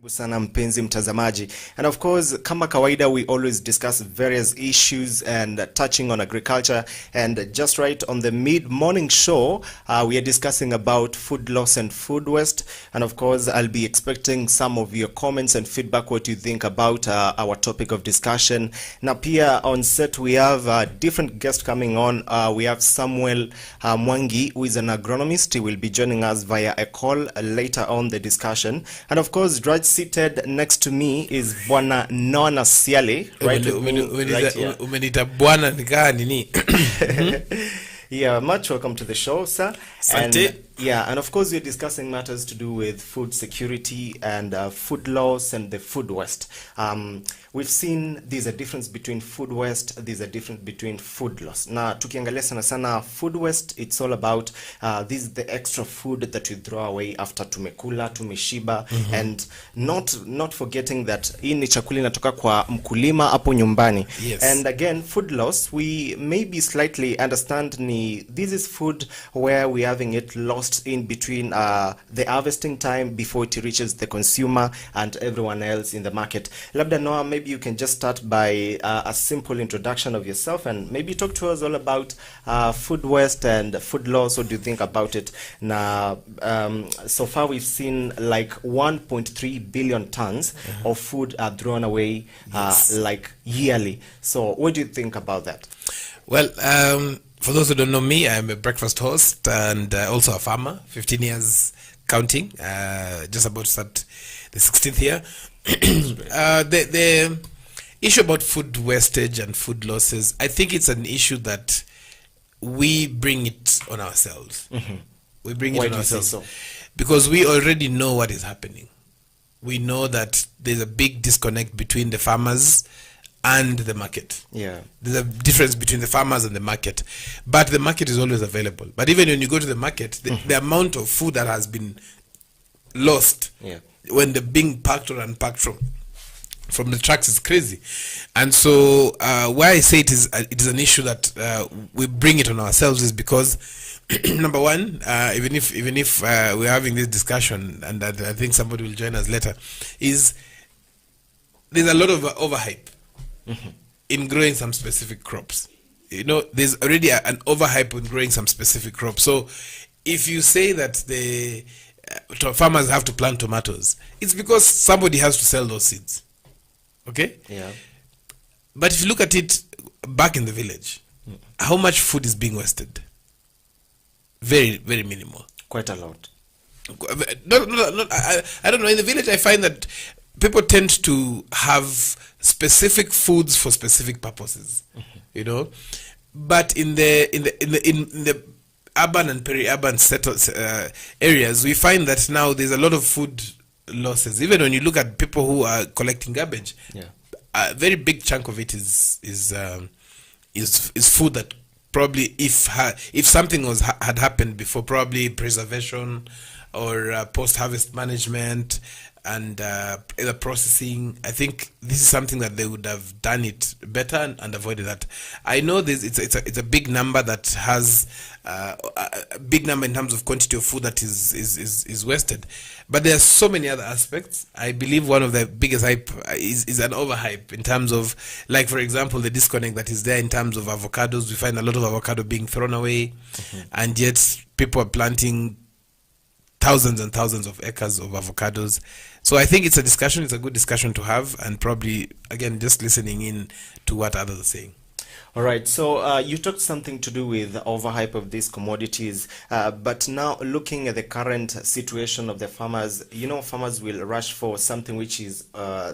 Sana mpenzi mtazamaji, and of course kama kawaida we always discuss various issues and touching on agriculture, and just right on the mid-morning show we are discussing about food loss and food waste, and of course I'll be expecting some of your comments and feedback, what you think about our topic of discussion. Na pia on set we have a different guest coming on. We have Samuel Mwangi, who is an agronomist. He will be joining us via a call later on the discussion, and of course right seated next to me is Bwana Nona Siale, right with me right here. Umenita bwana nikaa nini? Yeah, much welcome to the show, sir. Sante. And yeah, and of course we're discussing matters to do with food security and food loss and the food waste. We've seen there's a difference between food waste, there's a difference between food loss. Na tukiangalia sana sana food waste, it's all about this is the extra food that we throw away after tumekula, tumeshiba, and not forgetting that hii ni chakula inatoka kwa mkulima hapo nyumbani. Yes. And again, food loss, we maybe slightly understand this is food where we're having it lost in between the harvesting time before it reaches the consumer and everyone else in the market. Labda Noah, maybe you can just start by a simple introduction of yourself and maybe talk to us all about food waste and food loss. What do you think about it? Now, so far we've seen like 1.3 billion tons of food are thrown away like yearly. So what do you think about that? Well, for those who don't know me, I'm a breakfast host and also a farmer, 15 years counting, just about to start the 16th year. The issue about food wastage and food losses, I think it's an issue that we bring it on ourselves. We bring it Why on do you say ourselves so? because we already know what is happening. We know that there's a big disconnect between the farmers and the market. Yeah. There's a difference between the farmers and the market, but the market is always available. But even when you go to the market, the amount of food that has been lost when they're being packed or unpacked from the trucks is crazy. And so why I say it is an issue that we bring it on ourselves is because number one, even if we're having this discussion, and I think somebody will join us later, is there's a lot of overhype in growing some specific crops. You know, there's already an overhype in growing some specific crops. So if you say that the farmers have to plant tomatoes, it's because somebody has to sell those seeds. Okay? Yeah. But if you look at it back in the village, how much food is being wasted? Very, very minimal. Quite a lot. I don't know. In the village, I find that people tend to have specific foods for specific purposes, you know. But in the urban and peri-urban areas, we find that now there's a lot of food losses. Even when you look at people who are collecting garbage, a very big chunk of it is food that probably if something had happened before, probably preservation or post-harvest management and either processing, I think this is something that they would have done it better and avoided that. I know it's a big number that has a big number in terms of quantity of food that is wasted, but there are so many other aspects. I believe one of the biggest hype is an overhype in terms of, like, for example, the disconnect that is there in terms of avocados. We find a lot of avocado being thrown away, and yet people are planting thousands and thousands of acres of avocados. So I think it's a good discussion to have, and probably, again, just listening in to what others are saying. All right, so you talked something to do with the overhype of these commodities, but now looking at the current situation of the farmers, you know, farmers will rush for something which is,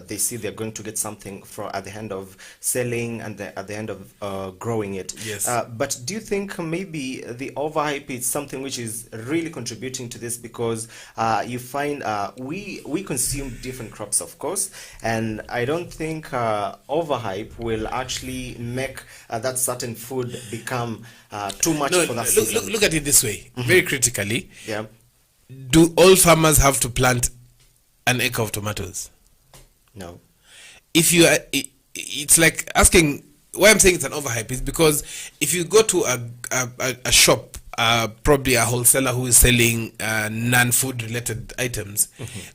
they see they're going to get something at the end of selling and at the end of growing it. Yes. But do you think maybe the overhype is something which is really contributing to this? Because you find we consume different crops, of course, and I don't think overhype will actually make that certain food become too much for that season. Look at it this way, very critically. Yeah. Do all farmers have to plant an acre of tomatoes? No. If you are, it's like asking, why I'm saying it's an overhype is because if you go to a shop probably a wholesaler who is selling non-food related items,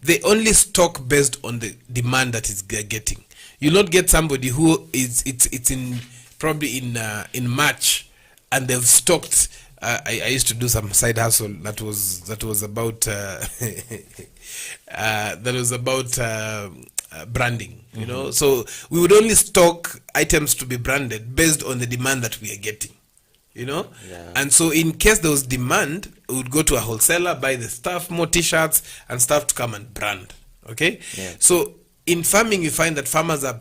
they only stock based on the demand that is getting. You'll not get somebody who it's in probably in March and they've stocked. I used to do some side hustle that was about branding, you know. So we would only stock items to be branded based on the demand that we are getting, you know. Yeah. And so in case there was demand, we would go to a wholesaler, buy the stuff, more t-shirts and stuff to come and brand. Okay. Yeah. So in farming, you find that farmers are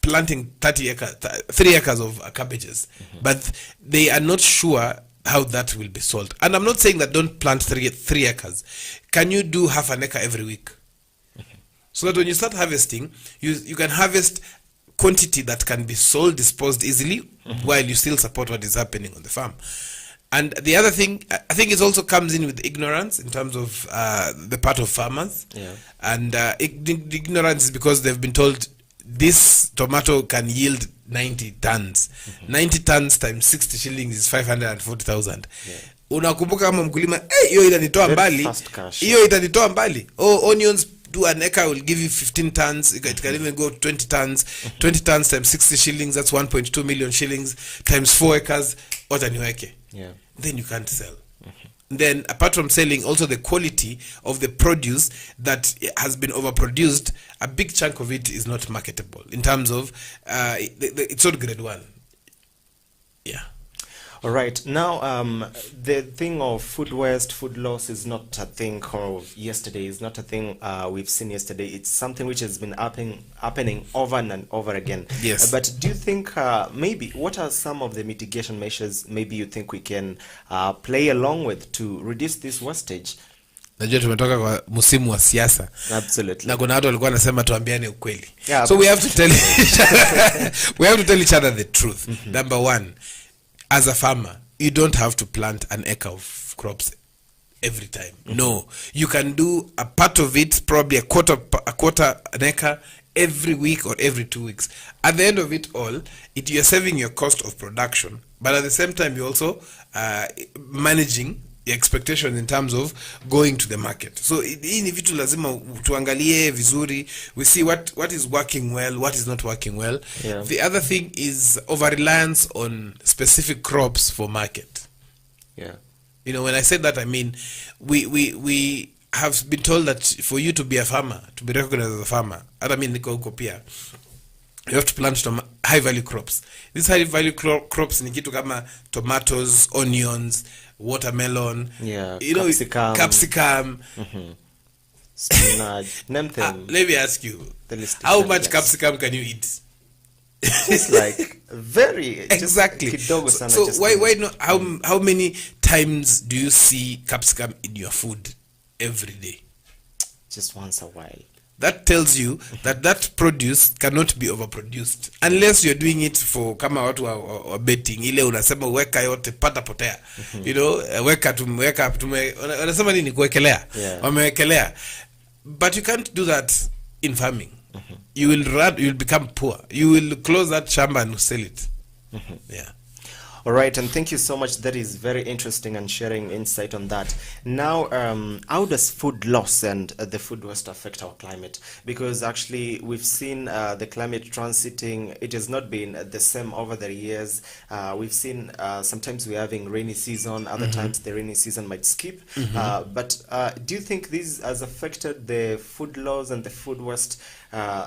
planting 3 acres of cabbages, but they are not sure how that will be sold. And I'm not saying that don't plant 3 acres. Can you do half an acre every week? So that when you start harvesting, you can harvest quantity that can be sold, disposed easily, while you still support what is happening on the farm. And the other thing, I think it also comes in with ignorance in terms of the part of farmers. Yeah. And ignorance is because they've been told this tomato can yield 90 tons. 90 tons times 60 shillings is 540,000. Yeah. Unakumbuka kama mkulima, hiyo itanitoa mbali. Hiyo itanitoa mbali. Oh, onions do an acre will give you 15 tons. It can even go 20 tons. 20 tons times 60 shillings, that's 1.2 million shillings times 4 acres. Otaniweke. Yeah. Then you can't sell. Then apart from selling, also the quality of the produce that has been overproduced, a big chunk of it is not marketable in terms of it's not grade 1. Yeah. All right. Now, the thing of food waste, food loss is not a thing of yesterday. It's not a thing we've seen yesterday. It's something which has been happening over and over again. Yes. But do you think maybe what are some of the mitigation measures maybe you think we can play along with to reduce this wastage? Najua tumetoka kwa msimu wa siasa. Absolutely. Na kuna watu walikuwa wanasema tuambiane ukweli. Yeah, so we have to tell each other the truth. Number one, as a farmer, you don't have to plant an acre of crops every time. No, you can do a part of it, probably a quarter an acre every week or every 2 weeks. At the end of it all, you're saving your cost of production, but at the same time you're also managing your expectations in terms of going to the market. So hii ni vitu lazima tuangalie vizuri. We see what is working well, what is not working well. Yeah. The other thing is over-reliance on specific crops for market. Yeah. You know, when I say that, I mean we have been told that for you to be a farmer, to be recognized as a farmer, I mean niko huko pia, you have to plant high value crops. These high value crops ni kitu kama tomatoes, onions, watermelon, Yeah, you know, capsicum. Spinach. Name them. Let me ask you, The list is how much endless. capsicum can you eat? It's like very Exactly. kidogo sana, So just why not? How many times do you see capsicum in your food every day? just once a while. That tells you that produce cannot be overproduced unless you're doing it for kama watu wa betting, ile unasema weka yote pata potea. You know, weka unasema nini kuwekelea? Yeah. Wamewekelea. But you can't do that in farming. You will become poor. You will close that shamba and sell it. Yeah. All right, and thank you so much. That is very interesting and sharing insight on that. Now, how does food loss and the food waste affect our climate? Because actually, we've seen the climate transiting. It has not been the same over the years. We've seen sometimes we're having rainy season, other times the rainy season might skip. But do you think this has affected the food loss and the food waste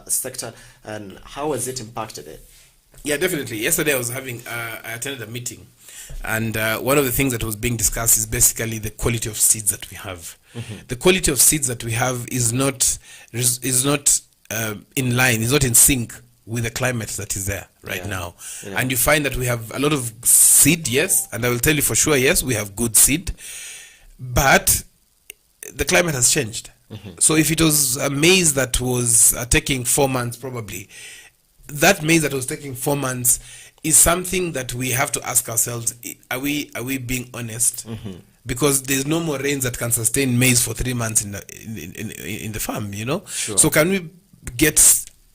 sector, and how has it impacted it? Yeah, definitely. Yesterday I attended a meeting, and one of the things that was being discussed is basically the quality of seeds that we have. The quality of seeds that we have is not in line, is not in sync with the climate that is there right now. Yeah. And you find that we have a lot of seed, yes, and I will tell you for sure, yes, we have good seed, but the climate has changed. So if it was a maize that was taking 4 months probably, that maize that was taking 4 months is something that we have to ask ourselves, are we being honest? Because there's no more rains that can sustain maize for 3 months in the farm, you know. So can we get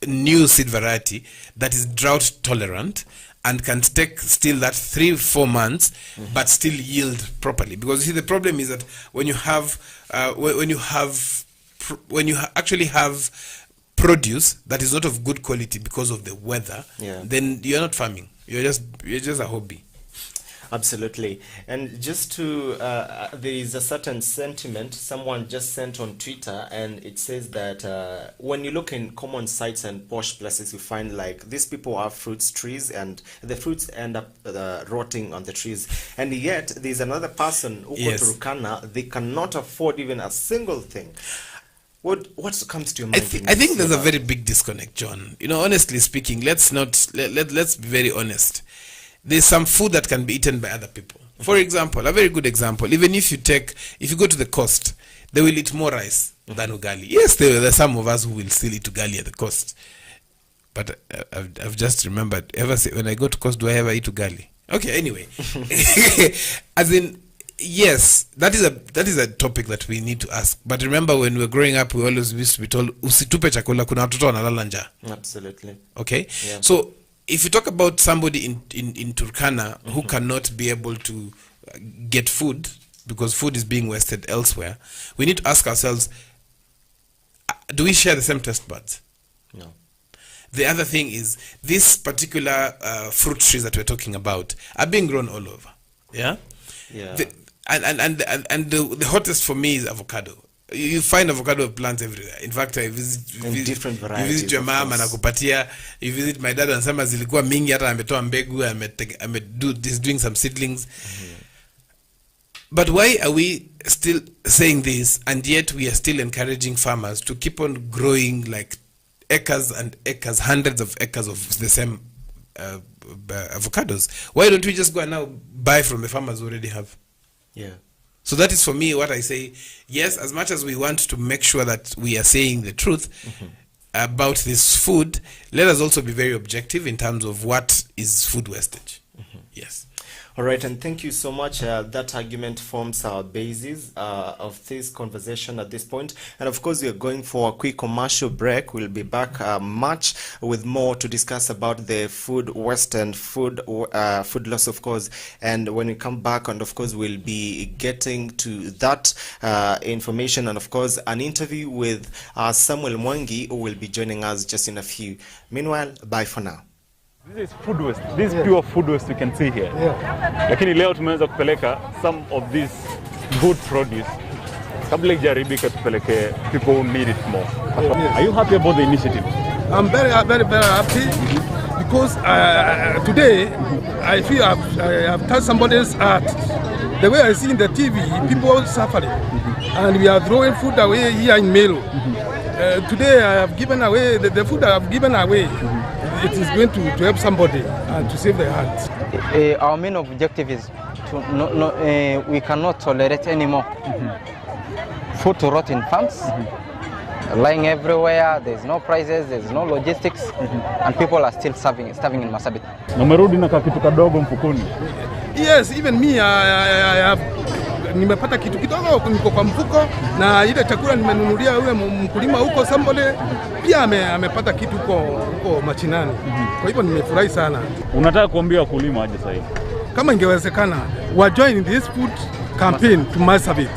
new seed variety that is drought tolerant and can take still that 3-4 months, but still yield properly. Because you see, the problem is that when you actually have produce that is not of good quality because of the weather, then you're not farming. You're just a hobby. Absolutely. And just to, there is a certain sentiment someone just sent on Twitter, and it says that when you look in common sites and posh places, you find like these people have fruits trees, and the fruits end up rotting on the trees. And yet, there's another person who go to Rukana, they cannot afford even a single thing. What comes to your mind? I think there's a very big disconnect, John. You know, honestly speaking, let's be very honest. There's some food that can be eaten by other people. For example, a very good example, even if you go to the coast, they will eat more rice than ugali. Yes, there are some of us who will still eat ugali at the coast. But I've just remembered, when I go to coast, do I ever eat ugali? Okay, anyway. As in, yes, that is a topic that we need to ask. But remember, when we were growing up, we always used to be told, usitupe chakula, kuna watoto wanalala njaa. Absolutely. Okay? Yeah. So, if you talk about somebody in Turkana who cannot be able to get food because food is being wasted elsewhere, we need to ask ourselves, do we share the same taste buds? No. The other thing is, this particular fruit trees that we're talking about are being grown all over. Yeah? Yeah. The hottest for me is avocado. You find avocado plants everywhere. In fact, I visit different varieties. You visit your mom and akupatia. You visit my dad and some zilikuwa mingi hata ametoa mbegu, is doing some seedlings. But why are we still saying this, and yet we are still encouraging farmers to keep on growing like acres and acres, hundreds of acres of the same avocados? Why don't we just go and now buy from the farmers who already have? Yeah. So that is for me what I say. Yes, as much as we want to make sure that we are saying the truth about this food, let us also be very objective in terms of what is food wastage. Yes. All right, and thank you so much. That argument forms our basis of this conversation at this point. And of course, we are going for a quick commercial break. We'll be back much with more to discuss about the food waste and food loss, of course. And when we come back, and of course, we'll be getting to that information, and of course, an interview with Samuel Mwangi, who will be joining us just in a few. Meanwhile, bye for now. This is food waste. This is pure food waste you can see here. Lakini leo tumeweza kupeleka some of this good produce. Kabla ijaribike tupeleke people who need it more. Are you happy about the initiative? I'm very happy because today I feel I have touched somebody's heart. The way I see in the TV, people are suffering, and we are throwing food away here in Melo. Today I have given away the food I have given away. It is going to help somebody and to save their hearts. Our main objective is to we cannot tolerate anymore food to rot in farms, lying everywhere. There's no prices, there's no logistics, and people are still starving in Marsabit. Umerudi na kitu kadogo mfukoni? Yes, even me I have nimepata kitu kidogo niko kwa mfuko, na ile chakula nimenunulia yule mkulima huko somebody pia amepata kitu huko machinani. Kwa hivyo nimefurahi sana. Unataka kuambia wakulima aje sasa hivi? Kama ingewezekana wa join this food campaign to Marsabit.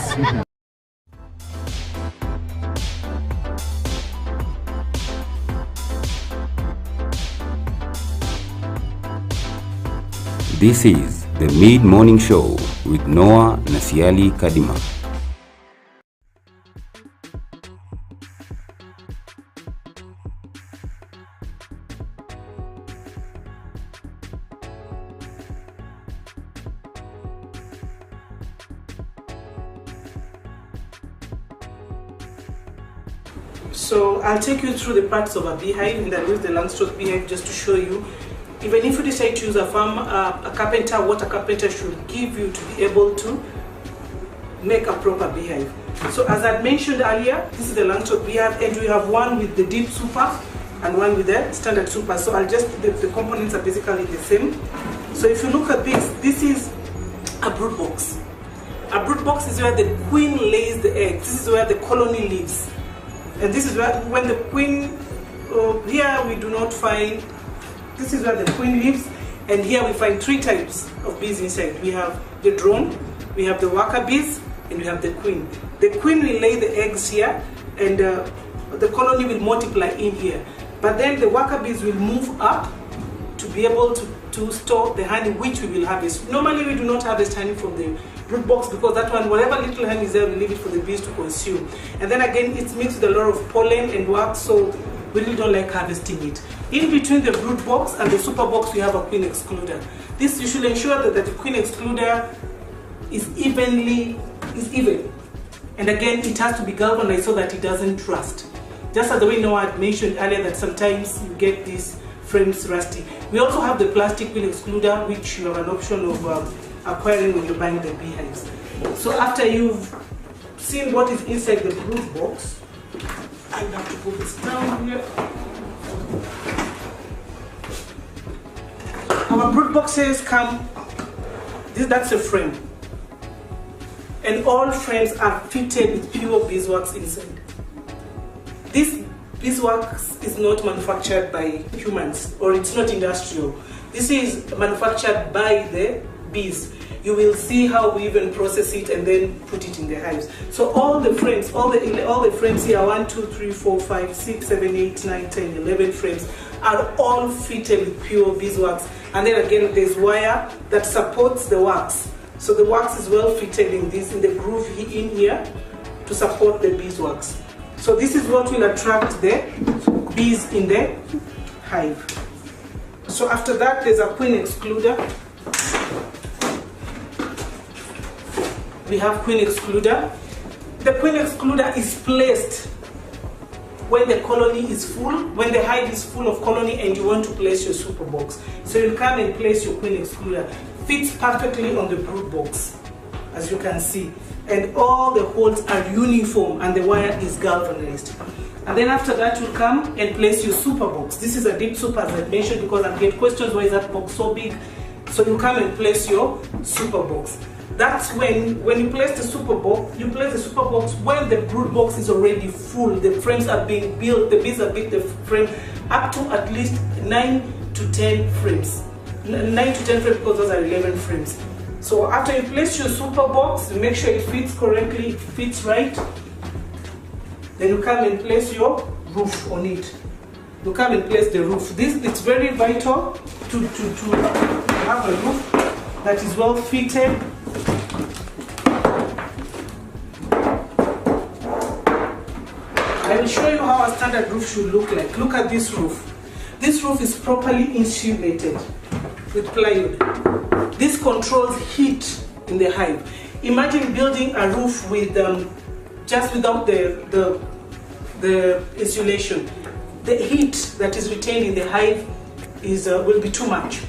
This is the Mid-Morning Show with Noah Nasiali Kadima. So I'll take you through the parts of a beehive, and I'll use the Langstroth beehive just to show you. Even if you decide to use a carpenter, what a carpenter should give you to be able to make a proper beehive. So as I mentioned earlier, this is the Langstroth beehive, and we have one with the deep super and one with the standard super. So the components are basically the same. So if you look at this is a brood box. A brood box is where the queen lays the eggs. This is where the colony lives. And this is where, when the queen, here we do not find, this is where the queen lives, And here we find 3 types of bees inside. We have the drone, we have the worker bees, and we have the queen. The queen will lay the eggs here, and the colony will multiply in here. But then the worker bees will move up to be able to store the honey, which we will harvest. Normally we do not harvest honey from the brood box, because that one, whatever little honey is there, we leave it for the bees to consume. And then again, it's mixed with a lot of pollen and wax, so we really don't like harvesting it. In between the brood box and the super box, we have a queen excluder. This, you should ensure that the queen excluder is even. And again, it has to be galvanized so that it doesn't rust. Just as the way Noah had mentioned earlier, that sometimes you get these frames rusty. We also have the plastic queen excluder, which you have an option of acquiring when you're buying the beehives. So after you've seen what is inside the brood box, I have to put this down here. Our brood boxes come, that's a frame. And all frames are fitted with pure beeswax inside. This beeswax is not manufactured by humans, or it's not industrial. This is manufactured by the bees. You will see how we even process it and then put it in the hives. So all the frames, all the frames here, 1, 2, 3, 4, 5, 6, 7, 8, 9, 10, 11 frames, are all fitted with pure beeswax. And then again, there's wire that supports the wax. So the wax is well fitted in the groove in here to support the beeswax. So this is what will attract the bees in the hive. So after that, there's a queen excluder. We have queen excluder. The queen excluder is placed when the colony is full, when the hive is full of colony and you want to place your super box. So you'll come and place your queen excluder. Fits perfectly on the brood box, as you can see. And all the holes are uniform and the wire is galvanized. And then after that, you'll come and place your super box. This is a deep super, as I mentioned, because I get questions, why is that box so big? So you come and place your super box. That's when you place the super box, you place the super box when the brood box is already full. The frames are being built, the bees have built the frame up to at least 9 to 10 frames. 9 to 10 frames, because those are 11 frames. So after you place your super box, you make sure it fits correctly, it fits right. Then you come and place your roof on it. You come and place the roof. It's very vital to have a roof that is well fitted. I will show you how a standard roof should look like. Look at this roof. This roof is properly insulated with plywood. This controls heat in the hive. Imagine building a roof with just without the insulation. The heat that is retained in the hive will be too much.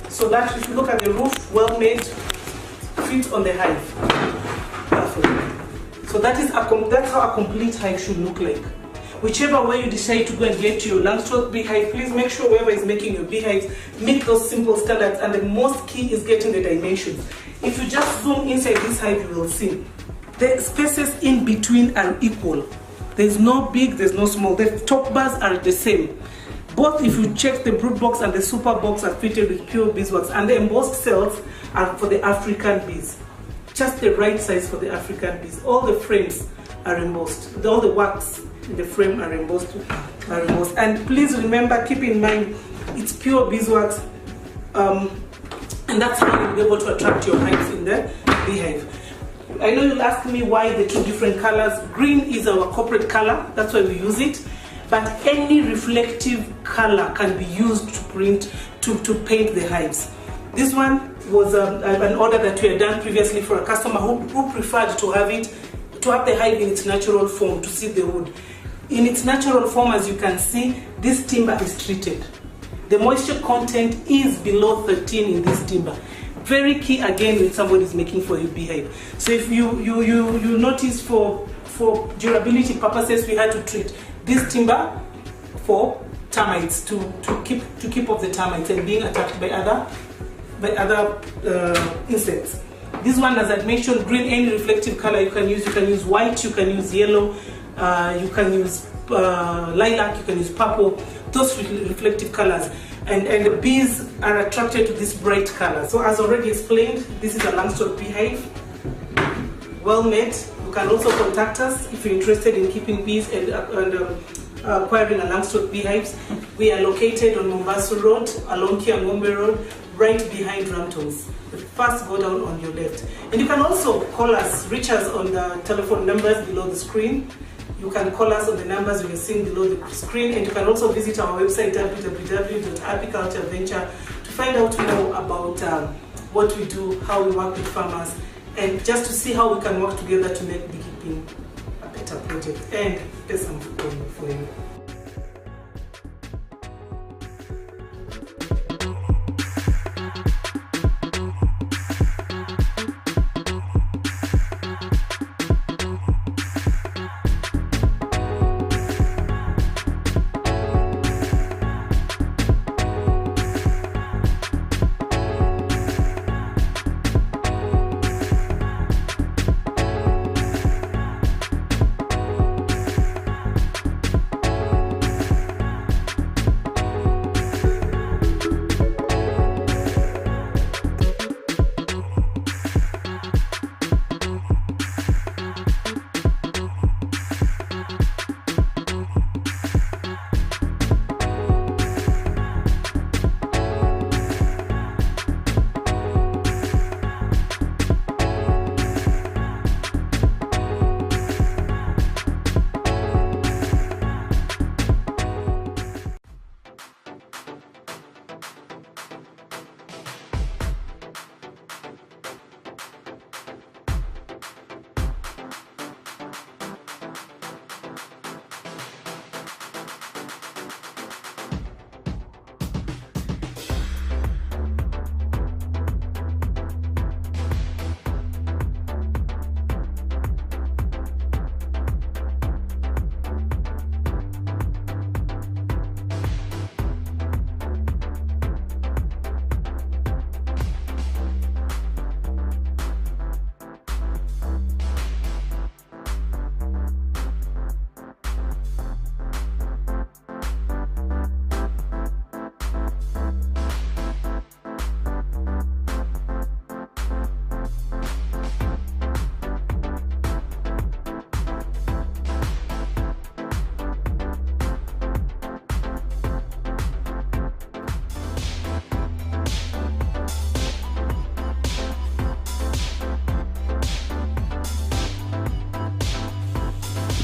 So that if you look at the roof, well made, fit on the hive. Perfect. So that's how a complete hive should look like. Whichever way you decide to go and get your Langstroth beehive, please make sure whoever is making your beehives meet those simple standards, and the most key is getting the dimensions. If you just zoom inside this hive, you will see the spaces in between are equal. There's no big, there's no small. The top bars are the same. Both, if you check, the brood box and the super box are fitted with pure beeswax, and the embossed cells are for the African bees. Just the right size for the African bees. All the frames are embossed. All the wax in the frame are embossed. And please remember, keep in mind, it's pure beeswax, and that's how you'll be able to attract your hives in the beehive. I know you'll ask me why the 2 different colors. Green is our corporate color, that's why we use it. But any reflective color can be used to paint the hives. This one was an order that we had done previously for a customer who preferred to have the hive in its natural form, to see the wood. In its natural form, as you can see, this timber is treated. The moisture content is below 13 in this timber. Very key again when somebody is making for your beehive. So if you notice, for durability purposes, we had to treat this timber for termites to keep off the termites and being attacked by other insects. This one, as I mentioned, green, any reflective color you can use. You can use white, you can use yellow, you can use lilac, you can use purple, those reflective colors. And the bees are attracted to this bright color. So as already explained, this is a Langstroth beehive, well made. You can also contact us if you're interested in keeping bees and acquiring a Langstroth beehives. We are located on Mombasa Road, along Kiangombe Road, right behind Ramtons. First go down on your left. And you can also call us, reach us on the telephone numbers below the screen. You can call us on the numbers you are seeing below the screen, and you can also visit our website www.apicultureventure to find out more about what we do, how we work with farmers, and just to see how we can work together to make beekeeping a better project and get some food for you.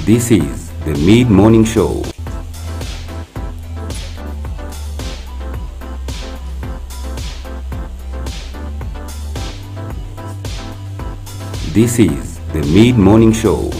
This is the Mid-Morning Show. This is the Mid-Morning Show.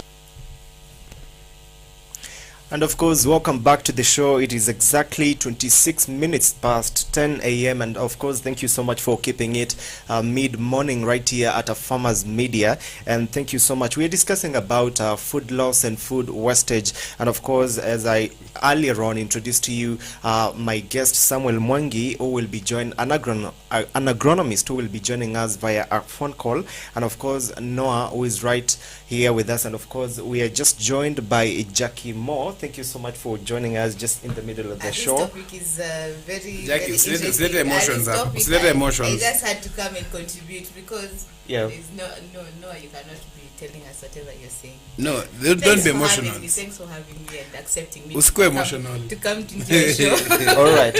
And of course, welcome back to the show. It is exactly 26 minutes past 10 a.m. And of course, thank you so much for keeping it mid-morning right here at a Farmers Media. And thank you so much. We are discussing about food loss and food wastage. And of course, as I earlier on introduced to you, my guest Samuel Mwangi, who will be joining, an agronomist who will be joining us via a phone call. And of course, Noah, who is right here with us. And of course, we are just joined by Jackie Moore. Thank you so much for joining us just in the middle of the show. This topic is very, Jackie, very let the emotions interesting. up. This Let the topic, emotions. I just had to come and contribute because Yeah. there's no, you cannot be telling us whatever you're saying. No, don't be Thanks for emotional. having me. Thanks for having me and accepting me. Usikue emotional. To come to your show.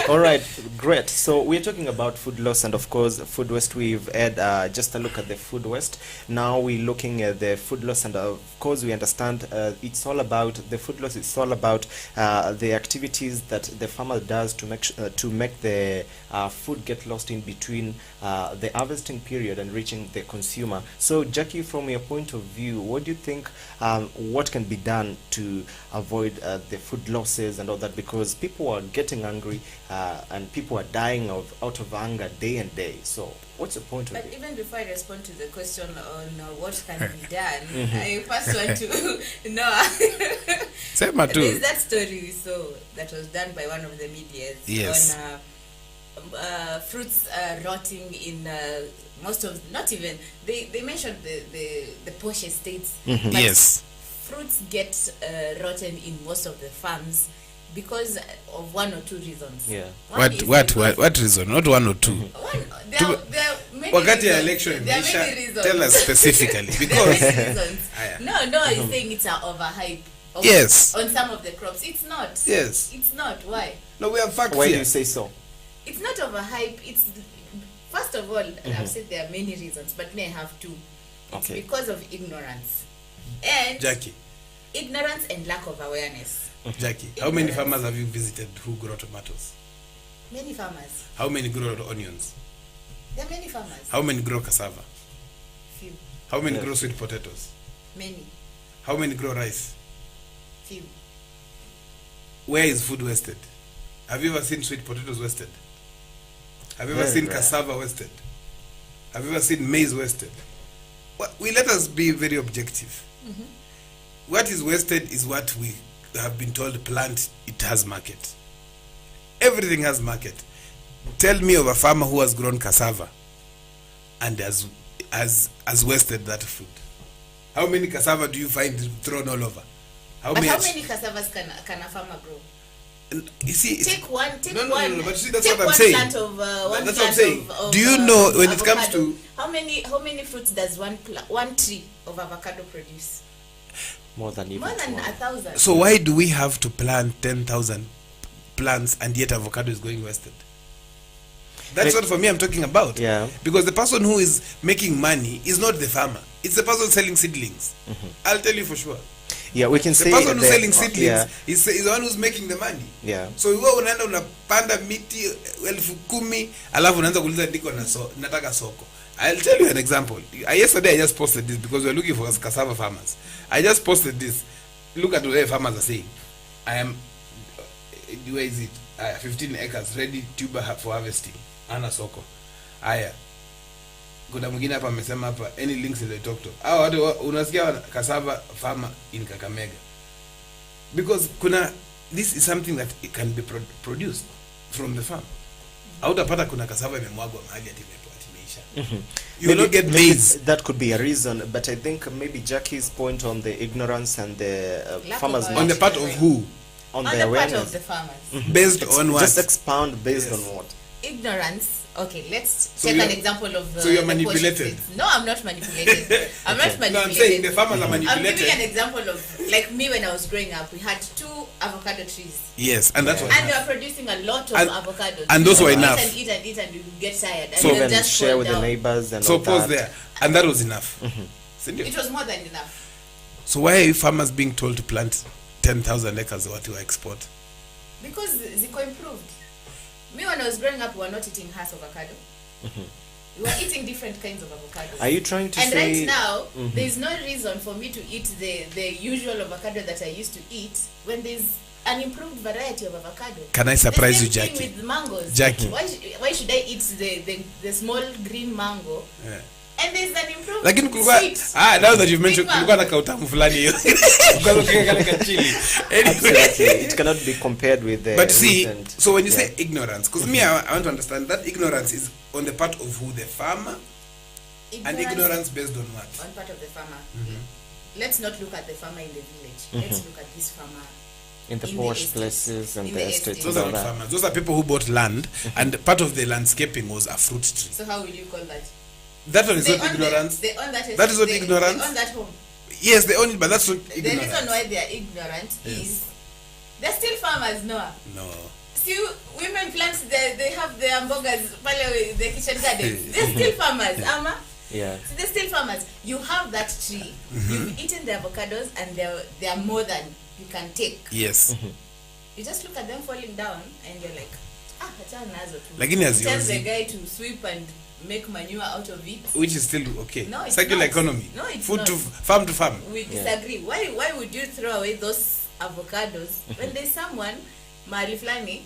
all right, great. So we're talking about food loss and of course food waste. We've had just a look at the food waste. Now we're looking at the food loss, and of course we understand it's all about the food loss. It's all about the activities that the farmer does to make the food get lost in between the harvesting period and reaching the consumer. So Jackie, from your point of view, what do you think what can be done to avoid the food losses and all that, because people are getting angry and people are dying out of anger day and day? So what's the point of But it? even before I respond to the question on what can be done, I first want to know. Sema tu. There's that story we saw that was done by one of the medias Yes. on fruits rotting in most of, not even, they mentioned the posh estates. But Yes. fruits get rotten in most of the farms because of one or two reasons. Yeah. One is What because- reason? Not one or two. There are many Wakati ya reasons. election, There are Isha, many reasons. tell us specifically. There are Because many reasons. Aya. No, he's saying it's an overhype. Yes. On some of the crops. It's not. Yes. It's not. Why? no, we have facts Why do here. you say so? It's not overhype. It's first of all, I've said there are many reasons, but me I have two. It's Okay. because of ignorance and Jackie, ignorance and lack of awareness. Jackie, how many farmers have you visited who grow tomatoes? Many farmers. How many grow onions? There are many farmers. How many grow cassava? Few. How many Yes. grow sweet potatoes? Many. How many grow rice? Few. Where is food wasted? Have you ever seen sweet potatoes wasted? Have you ever Very seen rare. cassava wasted? Have you ever seen maize wasted? Well, let us be very objective. What is wasted is what we have been told plant, it has market. Everything has market. Tell me of a farmer who has grown cassava and has wasted that food. How many cassava do you find thrown all over? But how many cassavas can a farmer grow? You see, Take one. No, but see, that's take what I'm one saying. Plant of, one That's plant what I'm saying. Of, Do you know when it comes avocado, to how many fruits does one tree of avocado produce? More than even More than 1,000. 1,000. So why do we have to plant 10,000 plants and yet avocado is going wasted? That's what for me I'm talking about. Yeah. Because the person who is making money is not the farmer. It's the person selling seedlings. I'll tell you for sure. Yeah, we can The say person who's that- selling seedlings yeah, is the one who's making the money. yeah. So wewe unaenda unapanda miti 10,000 alafu unaanza kuuliza ndiko nataka soko. I'll tell you an example. Yesterday I just posted this because we're looking for cassava farmers. I just posted this. Look at where farmers are saying. I am, where is it? 15 acres ready tuber for harvesting. Ana soko. Aya. Kuna mwingine hapa amesema hapa any links in the talk to. Hao watu unasikia cassava farmer in Kakamega. Because this is something that it can be produced from the farm. Hautapata kuna cassava imemwagwa mahali ati imeisha. You will not get maize. That could be a reason, but I think maybe Jackie's point on the ignorance and the Lack farmers of On the part of who? on On the the part awareness. of the farmers. Based on what? Just expound based Yes. on what? Ignorance. Okay, let's So take you're- an example of so you're the manipulated. portion. No, I'm not manipulated. I'm not manipulated. No, I'm saying the farmers are I'm giving an manipulated. example of, like me when I was growing up, we had 2 avocado trees. Yes, and that's what. And they were producing a lot of And- avocados. and those were You enough. Eat and eat and you get tired. And So you Even just share fall with the down. neighbors and So all pause that. there, and that was enough. Sindio? It was more than enough. So why are you farmers being told to plant 10,000 acres what you export? Because Zico improved. Me when I was growing up, we were not eating half avocado. We were eating different kinds of avocados. Are you trying to And say? right now, there is no reason for me to eat the usual avocado that I used to eat when there's an improved variety of avocado. Can I surprise The you, same Jackie? thing with mangoes. Jackie. Why should I eat the small green mango? Yeah. And there's an improved Lakini kulikuwa sweet. now that you've mentioned Big kulikuwa na kautamu fulani hiyo. Kwa sababu kale kachili. Absolutely, it cannot be compared with the. But see, recent- so when you yeah. say ignorance, because me, I want to understand that ignorance is on the part of who, the farmer, and ignorance based on what? On part of the farmer. Let's not look at the farmer in the village. Let's look at this farmer in the in the posh estates. places and In the the estates estates. Those and are all not that. farmers. Those are people who bought land, and part of the landscaping was a fruit tree. So how will you call that? That one is They not own ignorance. They own that. That is not they, ignorance. They own that home. Yes, they own it, but that's not The ignorance. reason why they are ignorant is they're still farmers, Noah. No. See, women plant, they have their hamburgers, the kitchen garden. They're still farmers, Ama. Yeah. So they're still farmers. You have that tree. You've eaten the avocados, and they are more than you can take. Yes. You just look at them falling down, and you're like, achana nazo tu. Lakini You tell haziozi. the guy to sweep and make manure out of it. Which is still okay. No, it's Circular not. economy. No, it's Food not. to farm to farm. We disagree. Why would you throw away those avocados when there's someone mahali fulani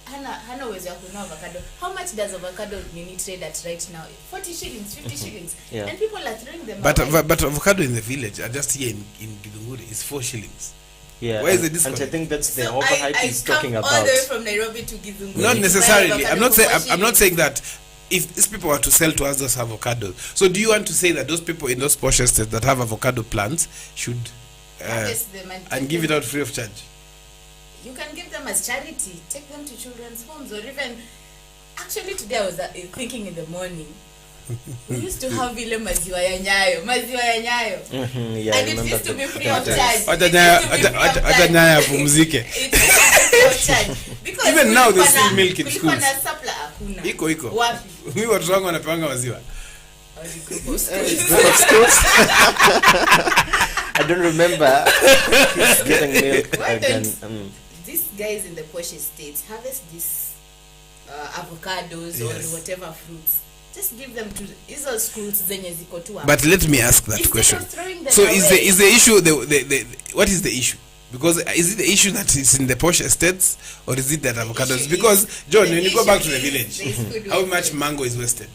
hana uwezo ya kununua avocado? How much does avocado nini trade at right now? 40 shillings, 50 shillings. Yeah. And people are throwing them But away. but avocado in the village, just here in Githunguri, is 4 shillings. Yeah. Where is the and I disconnect? think that's the So overhype I he's talking come about. all the way from Nairobi to Githunguri. Not to buy necessarily. avocado I'm not for saying. 4 I'm not shillings. saying that if these people were to sell to us those avocados. So do you want to say that those people in those posh estates that have avocado plants should Harvest them and give it out free of charge? you can give them as charity. Take them to children's homes, or even actually today I was thinking in the morning. We used to have ile maziwa ya Nyayo. Yeah, And it used to be free of charge. Hata Nyayo apumzike. Because Even now they still milk in schools. Kulikuwa na supply hakuna. Iko. Wapi? Mimi watu wangu wanapanga maziwa. Group of schools. I don't remember kids getting milk Why again. don't these guys in the posh estates harvest these avocados or whatever fruits? Just give them to hizo schools zenye ziko tu hapo. But let me ask that Instead question. of throwing them So away. is the issue the what is the issue? Because is it the issue that it's in the posh estates, or is it that avocados? Because John, when you go back to the village, how much mango is wasted?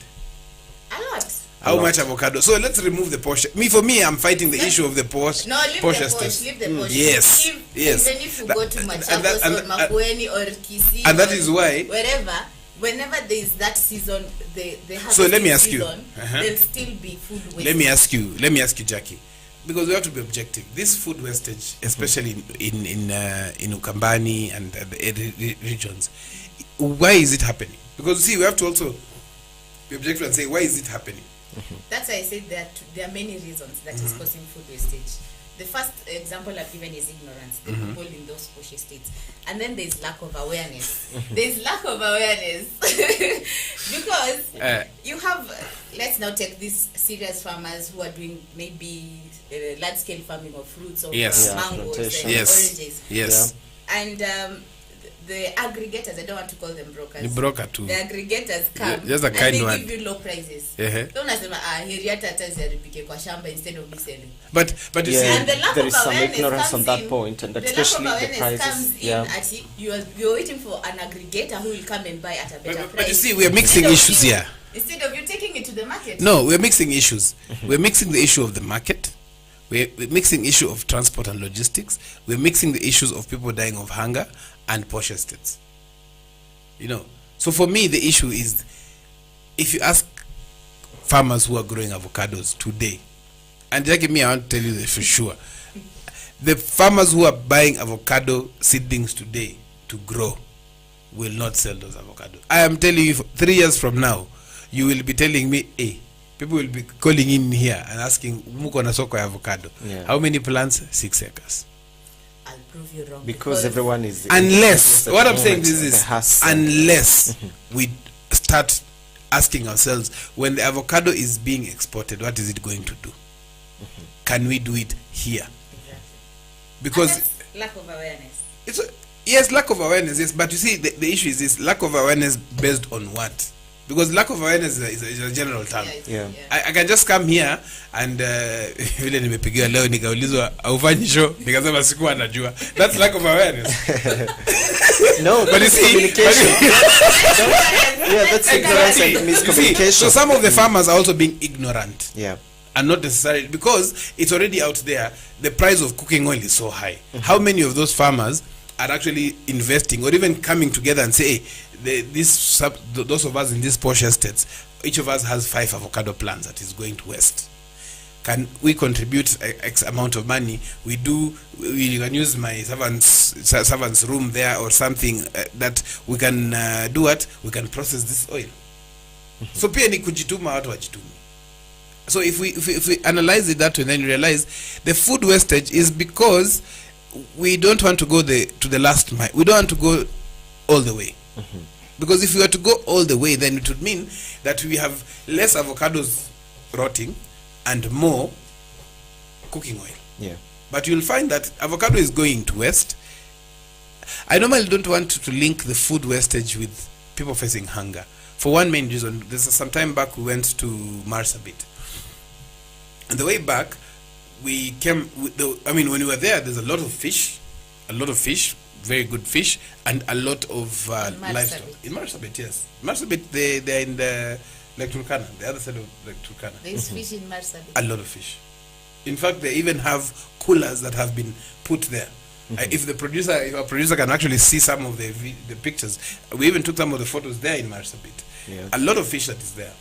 A lot. How much avocado? So let's remove the posh. For me, I'm fighting the issue of the posh. No, leave posh the estates. posh. Leave the posh. Yes, yes. Even if you go to and Machakos or Makueni or Kisii, and that or is why- wherever, whenever there is that season, they have. So let me ask you. season, there'll still be food waste. Let me ask you, Jackie, because we have to be objective. This food wastage, especially in Ukambani and the regions, why is it happening? Because see, we have to also be objective and say, why is it happening? That's why I said that there are many reasons that is causing food wastage. The first example I've given is ignorance, the people in those posh estates. And then there's lack of awareness. There's lack of awareness. Because you have, let's now take these serious farmers who are doing maybe large-scale farming of fruits or mangoes and oranges. Yes. And the aggregators, I don't want to call them brokers. The broker too. The aggregators come Just a kind and they one. give you low prices. Uh-huh. Unasema heri hata hata ziharibike kwa shamba instead of me selling. But you Yeah. see, And the lack There of is some awareness ignorance comes on that in- point, and the especially lack of the awareness prices. comes in Yeah. at you're waiting for an aggregator who will come and buy at a better price. but you see, we are mixing Instead of issues you- here. Instead of you taking it to the market. No, we're mixing issues. We're mixing the issue of the market. We're mixing issue of transport and logistics. We're mixing the issues of people dying of hunger and posh estates. You know, so for me, the issue is, if you ask farmers who are growing avocados today, and Jackie, me, I want to tell you this for sure, the farmers who are buying avocado seedlings today to grow will not sell those avocados. I am telling you, 3 years from now, you will be telling me, hey, people will be calling in here and asking, muko na soko ya avocado. Yeah. How many plants? 6 acres. I'll prove you wrong. Because everyone is. Unless, what I'm saying is is unless we start asking ourselves, when the avocado is being exported, what is it going to do? Can we do it here? Exactly. Because And that's lack of awareness. it's yes, lack of awareness, yes, but you see, the issue is this: lack of awareness based on what? Because lack of awareness is a general term. Yeah. I can just come here and vile nimepigiwa leo nikaulizwa aufanyi show nikasema sikuwa najua. That's lack of awareness. No, But you see, communication. Yeah, that's ignorance and You see, miscommunication. so some of the farmers are also being ignorant. Yeah. And not necessarily because it's already out there. The price of cooking oil is so high. How many of those farmers are actually investing or even coming together and say, hey, those of us in these posh estates, each of us has 5 avocado plants that is going to waste. Can we contribute X amount of money? We can use my servant's room there or something that we can do what? We can process this oil. So pia ni kujituma watu wajitumi. So if we analyze it that way, then you realize the food wastage is because we don't want to go to the last mile. We don't want to go all the way. Because if we were to go all the way, then it would mean that we have less avocados rotting and more cooking oil. Yeah. But you'll find that avocado is going to waste. I normally don't want to link the food wastage with people facing hunger. For one main reason, some time back we went to Marsabit. And the way back, we came, when we were there, there's a lot of fish, very good fish, and a lot of livestock. In Marsabit, yes. Marsabit, they're in the Lake Turkana, the other side of Lake Turkana. There's fish in Marsabit. A lot of fish. In fact, they even have coolers that have been put there. If our producer can actually see some of the pictures, we even took some of the photos there in Marsabit. Yeah. A lot of fish that is there.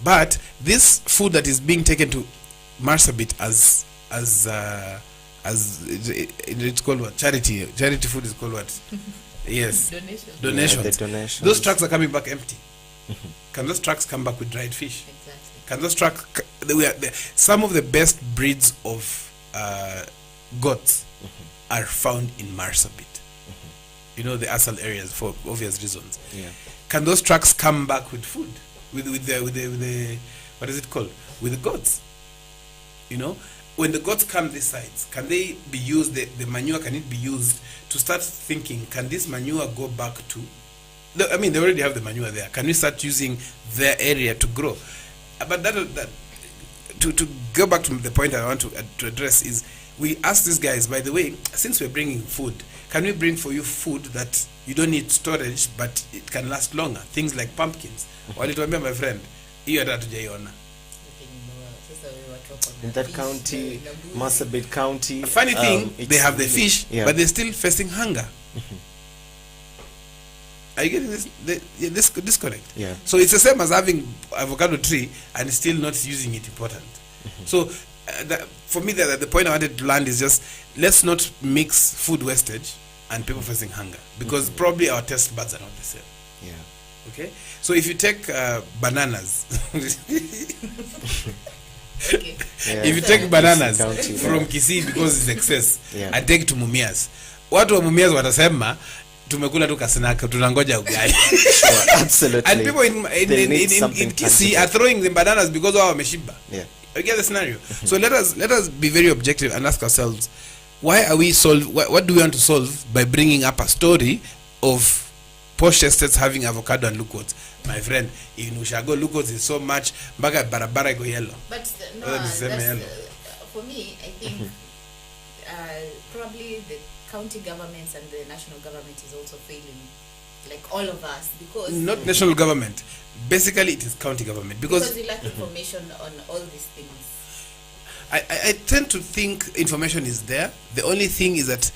But this food that is being taken to Marsabit as as it's called what? Charity food is called what? Yes. Donation. The donations. Those trucks are coming back empty. Can those trucks come back with dried fish? Exactly. Can those trucks? Some of the best breeds of goats are found in Marsabit. You know, the asal areas for obvious reasons. Yeah. Can those trucks come back with food? With the what is it called? With the goats. You know, when the goats come these sides, can they be used? The manure, can it be used to start thinking? Can this manure go back to? I mean, they already have the manure there. Can we start using their area to grow? But to go back to the point I want to address is, we ask these guys, by the way, since we're bringing food, can we bring for you food that you don't need storage but it can last longer? Things like pumpkins. Walituambia, my friend, hiyo hata hatujaiona. In that county, Marsabit County. Funny thing, they have the really- fish, yeah. but they're still facing hunger. Are you getting this? This disconnect. Yeah. So it's the same as having avocado tree and still not using it important. So for me, the point I wanted to land is just, let's not mix food wastage and people facing hunger, because probably our taste buds are not the same. Yeah. Okay. So if you take bananas, Okay. Yeah. if you take bananas County, from yeah. Kisii because it's excess, Yeah. and take to Mumias, watu wa Mumias watasema tumekula tu kasnaka, tunangoja ugali. Sure, absolutely. And people They need something in Kisii tangible. are throwing the bananas because wao wameshiba. Yeah. You get the scenario. So let us be very objective and ask ourselves, why are we what do we want to solve by bringing up a story of posh estates having avocado and look what? My friend, in Ushago, look what is so much, mpaka barabara iko yellow. But no, Whether it's the same that's, yellow. for me, I think probably the county governments and the national government is also failing, like all of us, because Not national government. Basically, it is county government because we lack information on all these things. I tend to think information is there. The only thing is that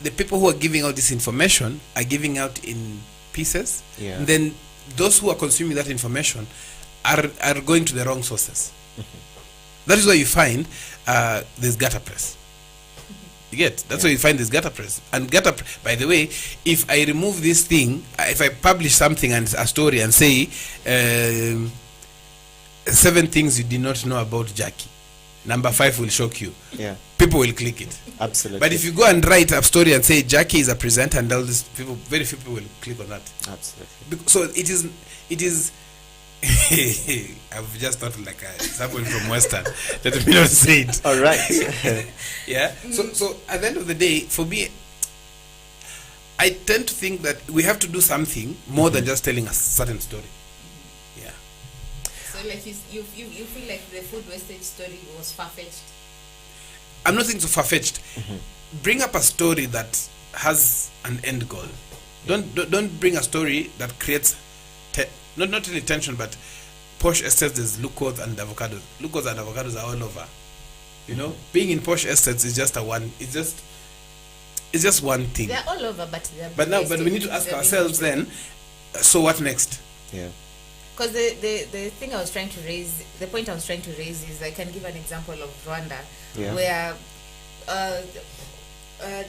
the people who are giving out this information are giving out in pieces. Yeah. And then those who are consuming that information are going to the wrong sources. That is why you find there's gutter press. You get? That's why you find this gutter press. And by the way, if I remove this thing, if I publish something and a story and say 7 things you did not know about Jackie, number 5 will shock you. Yeah. People will click it. Absolutely. But if you go and write a story and say Jackie is a presenter and all these people, very few people will click on that. Absolutely. So it is I've just thought like someone from Western. Let me not say it. All right. Yeah. So at the end of the day, for me, I tend to think that we have to do something more than just telling a certain story. Yeah. So like you feel like the food wastage story was far-fetched? I'm not saying so far-fetched. Bring up a story that has an end goal. Don't bring a story that creates not really tension, but posh estates. There's lucos and avocados. Lucos and avocados are all over. You know, being in posh estates is just It's just one thing. They're all over, but But we need to ask ourselves then. So what next? Yeah. Because the thing I was trying to raise, the point I was trying to raise is, I can give an example of Rwanda, Yeah. where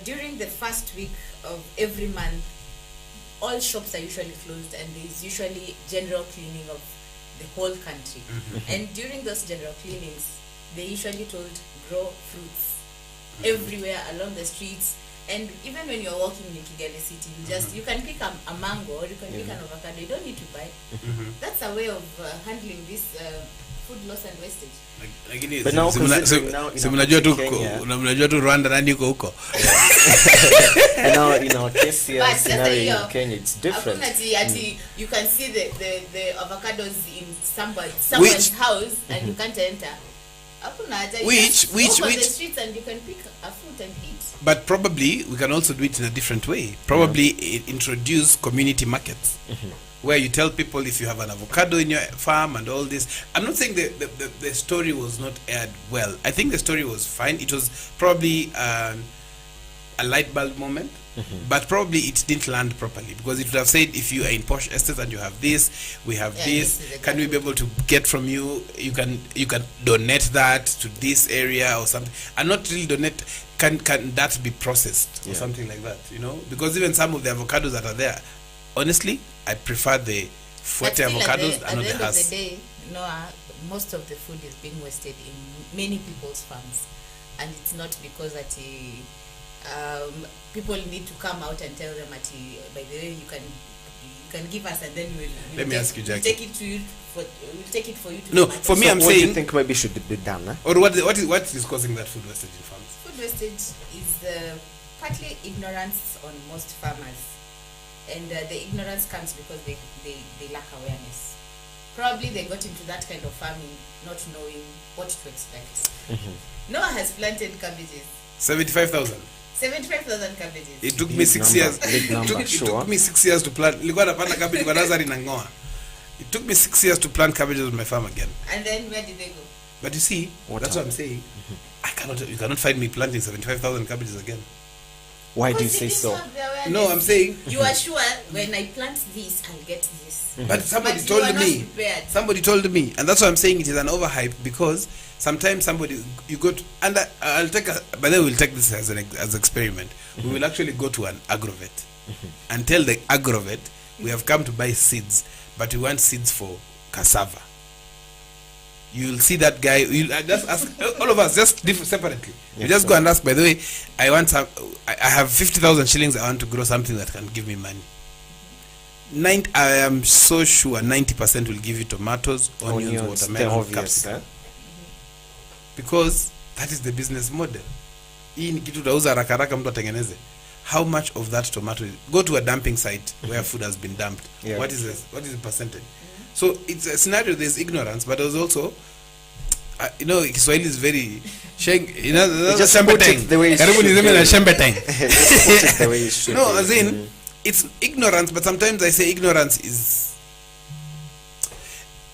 during the first week of every month, all shops are usually closed, and there's usually general cleaning of the whole country. And during those general cleanings, they usually told grow fruits everywhere along the streets. And even when you're walking in Kigali City, you can pick a mango, or you can pick an avocado. You don't need to buy. That's a way of handling this food loss and wastage. But now considering now in mnajua tu Kenya- mnajua tu Rwanda nani yuko huko. And now in our case here, But scenario sasa in Kenya, it's different. Hakuna ati you can see the avocados in someone's house and you can't enter. Hakuna hata, you just walk on the streets and you can pick a fruit and eat. But probably we can also do it in a different way. Probably introduce community markets where you tell people if you have an avocado in your farm and all this. I'm not saying the story was not aired well. I think the story was fine. It was probably a light bulb moment, but probably it didn't land properly, because it would have said, if you are in posh estates and you have this, we have this, this is can we be able to get from you? You can donate that to this area or something, and not really donate. can that be processed or something like that, you know? Because even some of the avocados that are there, honestly, I prefer the fuerte avocados and not the At the end of Hass. the day, most of the food is being wasted in many people's farms, and it's not because that people need to come out and tell them that by the way you can give us, and then Let me ask you, Jackie. we'll take it for you to No, manage. for me, So I'm what do you saying, think maybe should be done? or what is causing that food wastage in farms? Food wastage is partly ignorance on most farmers, and the ignorance comes because they lack awareness. Probably they got into that kind of farming not knowing what to expect. Noah has planted cabbages, 75,000. 75,000 cabbages. It took me Big 6 number, years. big number, It sure. took me 6 years to plant. Nilikuwa napanda cabbage kwa nursery na ngoa. It took me 6 years to plant cabbages on my farm again. And then where did they go? But you see, that's what I'm saying. You cannot find me planting 75,000 cabbages again. Why do you Because say they didn't so? have the awareness. No, I'm saying. You are sure when I plant this, I'll get this. But somebody But you told are not me. prepared. Somebody told me, and that's why I'm saying it is an overhype, because sometimes you go to, and I'll take. By the way, we'll take this as an experiment. We will actually go to an agrovet and tell the agrovet we have come to buy seeds, but we want seeds for cassava. You'll see that guy. You'll just ask all of us just separately. You just go and ask. By the way, I want some. I have 50,000 shillings. I want to grow something that can give me money. I am so sure 90% will give you tomatoes, onions, They're watermelon, obvious, capsicum. Because that is the business model. Hii ni kitu utauza haraka haraka mtu atengeneze. How much of that tomato go to a dumping site where food has been dumped? Yeah. What is the percentage? So it's a scenario. There's ignorance, but there's also Kiswahili is very Just put it the way it Karibu should niseme be. na shembetang. Just put it the way it should No, be. as in, it's ignorance, but sometimes I say ignorance is.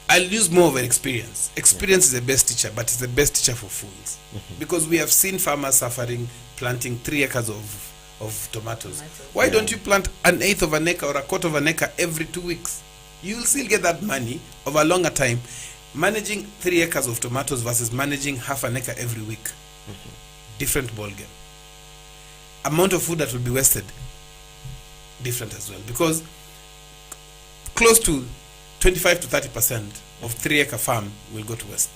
I'll use more of an experience. Experience is the best teacher, but it's the best teacher for fools. Because we have seen farmers suffering planting 3 acres of tomatoes. Why don't you plant an eighth of an acre or a quarter of an acre every 2 weeks? You will still get that money over a longer time. Managing 3 acres of tomatoes versus managing half an acre every week. Different ball game. Amount of food that will be wasted, different as well, because close to 25 to 30% of 3 acre farm will go to waste.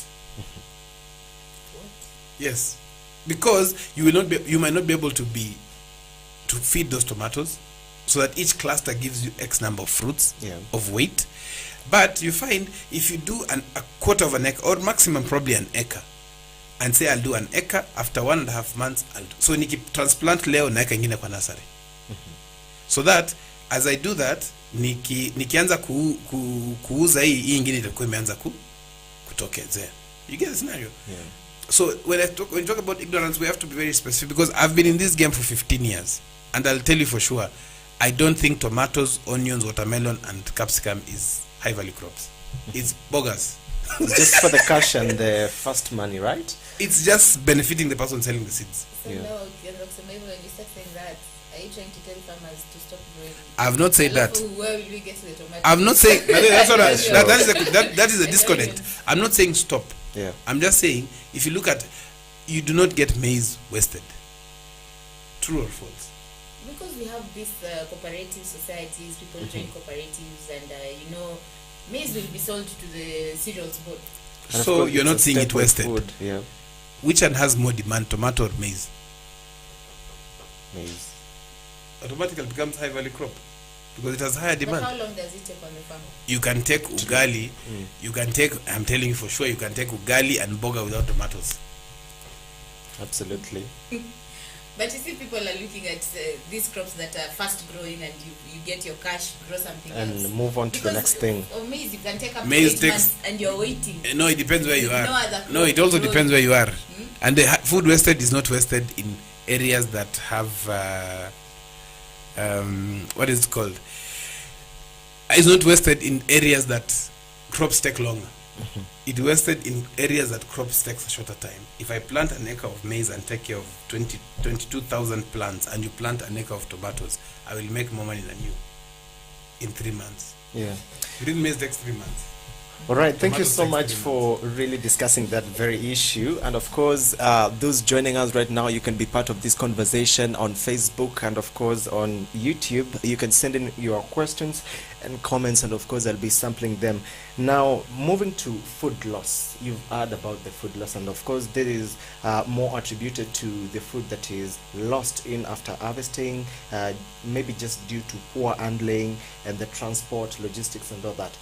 Yes, because you might not be able to feed those tomatoes, so that each cluster gives you X number of fruits of weight. But you find if you do a quarter of an acre or maximum probably an acre, and say I'll do an acre, after 1.5 months I'll do. So transplant leo na acre ingine kwa nursery. So that as I do that, nikianza kuuza hii ingine itakuwa imeanza kutokezea. You get the scenario? Yeah. So when you talk about ignorance, we have to be very specific, because I've been in this game for 15 years, and I'll tell you for sure, I don't think tomatoes, onions, watermelon, and capsicum is high value crops. It's bogus. It's just for the cash and the fast money, right? It's just benefiting the person selling the seeds. So Yeah. now, when you start saying that, are you trying to tell farmers to stop growing? I've not said that. Where will we get to the tomatoes? I'm not saying that's what Sure. that is a disconnect. I'm not saying stop. Yeah. I'm just saying, if you look at, you do not get maize wasted. True or false? Because we have these cooperative societies, people join cooperatives, and maize will be sold to the cereals board. And of So course, you're it's not a seeing it staple wasted. food. Yeah. Which one has more demand, tomato or maize? Maize. Automatically becomes high value crop because it has higher But demand. how long does it take on the farm? You can take ugali, I'm telling you for sure, you can take ugali and boga without tomatoes. Absolutely. But you see, people are looking at these crops that are fast growing, and you get your cash, grow something And else. move on to the next thing. Or maize, you can take up Maize to 8 takes- months and you're waiting. No, it depends where you With are. no other No, it also crop depends where you are. Hmm? And the food wasted is not wasted in areas that have what is it called? It's not wasted in areas that crops take longer. It wasted in areas that crops takes a shorter time. If I plant an acre of maize and take care of 22,000 plants, and you plant an acre of tomatoes, I will make more money than you in 3 months. Yeah. Green maize takes 3 months. All right, thank you Tomatoes so takes much 3 for really discussing that very issue. And of course, those joining us right now, you can be part of this conversation on Facebook and of course on YouTube. You can send in your questions and comments, and of course I'll be sampling them. Now, moving to food loss. You've heard about the food loss, and of course there is more attributed to the food that is lost in after harvesting, maybe just due to poor handling and the transport, logistics and all that.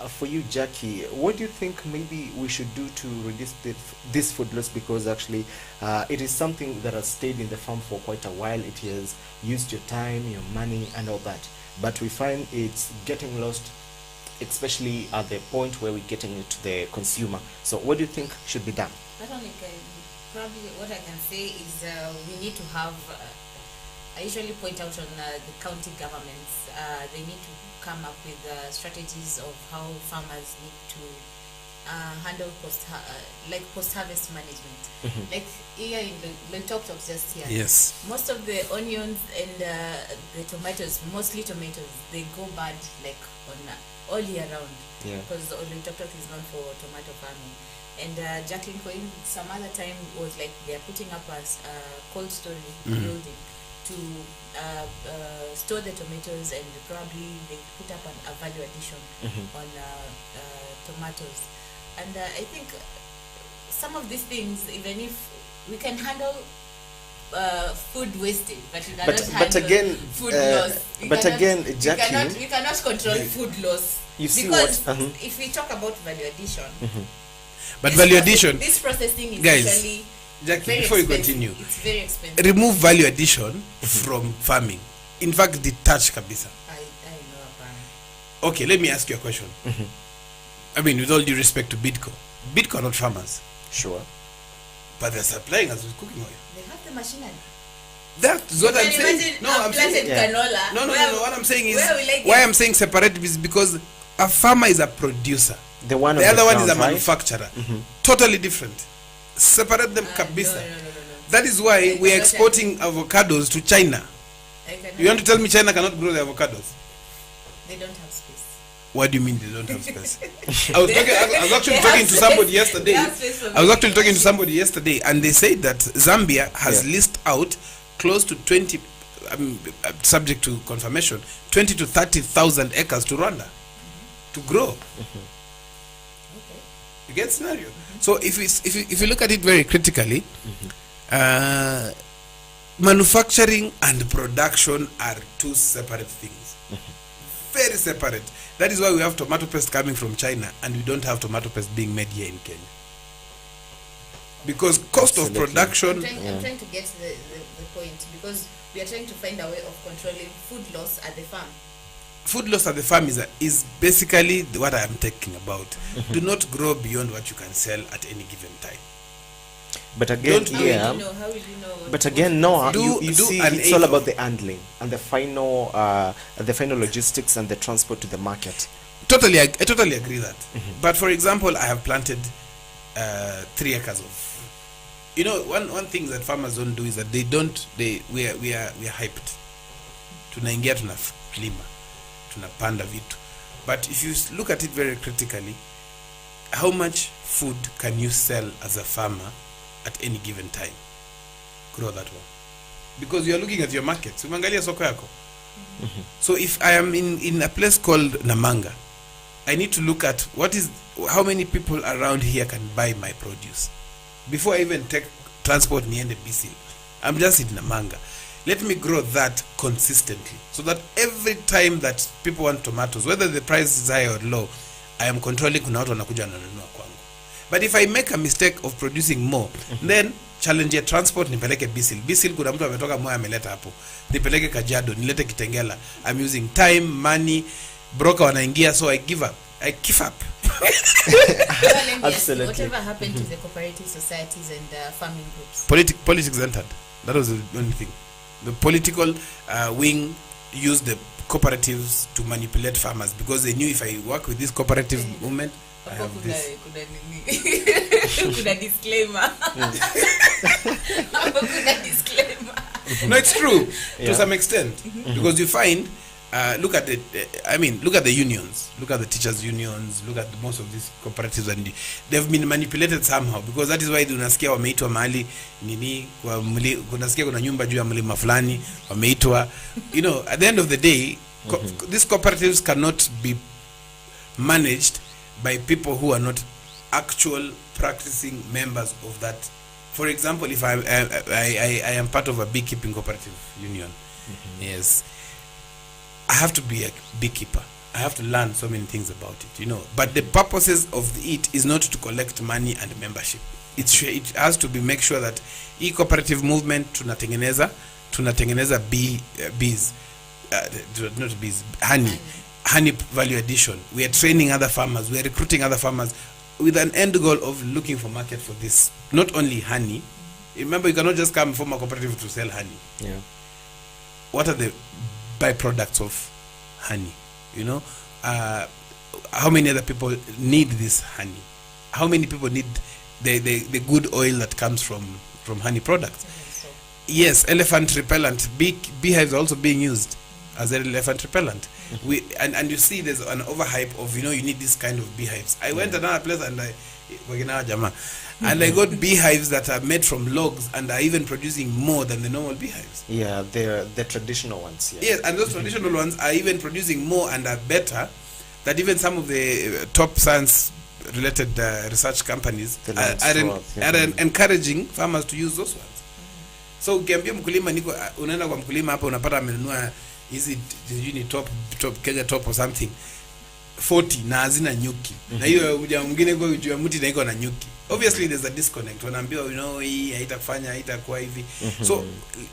For you, Jackie, what do you think maybe we should do to reduce this food loss? Because actually it is something that has stayed in the farm for quite a while. It has used your time, your money and all that, but we find it's getting lost, especially at the point where we're getting it to the consumer. So what do you think should be done? Probably what I can say is we need to have, I usually point out on the county governments, they need to come up with strategies of how farmers need to handle post-harvest management. Like here in the Talk just here. Yes. Most of the onions and the tomatoes, mostly tomatoes, they go bad like on all year round. Yeah. Because Talk is known for tomato farming. And Jacqueline Coin some other time was like they're putting up a cold storage building to store the tomatoes, and probably they put up a value addition on tomatoes. And I think some of these things, even if we can handle food wastage, but we cannot handle again, food loss. Jackie, we cannot control food loss. You see because what? If we talk about value addition, But value addition, this processing is guys, usually Jackie, very before you expensive. continue, It's very expensive. remove value addition from farming. In fact, detach kabisa. I know about. Okay, let me ask you a question. I mean, with all due respect to Bidco are not farmers, Sure. but they're supplying us with cooking oil. They have the machinery. That's what You I'm can saying. imagine No, a I'm planted saying. canola. No. What I'm saying is, where will I get- why I'm saying separate is because a farmer is a producer. The one The on other one ground, is a right? manufacturer. Totally different. Separate them kabisa. No. That is why I we're cannot exporting avocados to China. I cannot- You want to tell me China cannot grow the avocados? They don't have space. What do you mean they don't have space? I was actually They talking have to space. somebody yesterday. They have space for I was actually making talking to machines. somebody yesterday, and they said that Zambia has Yeah. leased out close to 20, subject to confirmation, 20 to 30,000 acres to Rwanda to grow. Okay. You get scenario. So if you look at it very critically, manufacturing and production are two separate things. Very separate. That is why we have tomato paste coming from China and we don't have tomato paste being made here in Kenya. Because cost of Absolutely. production. I'm trying to get the point, because we are trying to find a way of controlling food loss at the farm. Food loss at the farm is basically what I am talking about. Do not grow beyond what you can sell at any given time. But again, Don't- How will yeah. you know? How will you know? But again, no. Do- You do see, an it's all eighth about of- the handling and the final logistics and the transport to the market. I totally agree that. But for example, I have planted 3 acres of. You know, one thing that farmers don't do is that we are hyped. Tunaingia tunalima, tunapanda vitu. But if you look at it very critically, how much food can you sell as a farmer at any given time? Grow that one. Because you are looking at your market. Umeangalia soko yako. So if I am in a place called Namanga, I need to look at how many people around here can buy my produce. Before I even take transport niende BC, I'm just in Namanga. Let me grow that consistently, so that every time that people want tomatoes, whether the price is high or low, I am controlling kuna watu wanakuja wananunua kwangu. But if I make a mistake of producing more, then challenge ya transport nipeleke Bisil kuna mtu ametoka Moya ameleta hapo, nipeleke Kajiado, nilete Kitengela. I'm using time, money, broker wanaingia, so I give up. Absolutely. Whatever happened to the cooperative societies and farming groups? Politics entered. That was the only thing. The political wing used the cooperatives to manipulate farmers, because they knew if I work with this cooperative movement, I have this. Kuna disclaimer. Kuna disclaimer. No, it's true Yeah. to some extent, because you find look at the unions. Look at the teachers' unions. Look at most of these cooperatives, and they've been manipulated somehow, because that is why unasikia wameitwa mahali nini, unasikia kuna nyumba juu ya mlima fulani wameitwa. At the end of the day, these cooperatives cannot be managed by people who are not actual practicing members of that. For example, if I am part of a beekeeping cooperative union, yes, I have to be a beekeeper. I have to learn so many things about it, But the purposes of it is not to collect money and membership. It has to be make sure that cooperative movement tunatengeneza bees, not bees, honey value addition. We are training other farmers. We are recruiting other farmers with an end goal of looking for market for this. Not only honey. Remember, you cannot just come from a cooperative to sell honey. Yeah. What are the byproducts of honey? How many other people need this honey? How many people need the good oil that comes from honey products? Yes, elephant repellent. Beehives are also being used as an elephant repellent. And you see there's an overhype of you need this kind of beehives. I went another place and I got beehives that are made from logs and are even producing more than the normal beehives. Yeah, they're the traditional ones. Yeah. Yes, and those traditional ones are even producing more and are better than even some of the top science related research companies are encouraging farmers to use those ones. So ukiambia mkulima unaenda kwa mkulima hapa unapata amenunua hizi top Kenya top or something 40 na hazina nyuki. Na hiyo mwingine kwa juu ya mti na iko na nyuki. Obviously there's a disconnect. Wanaambiwa hii haitafanya haitakuwa hivi. So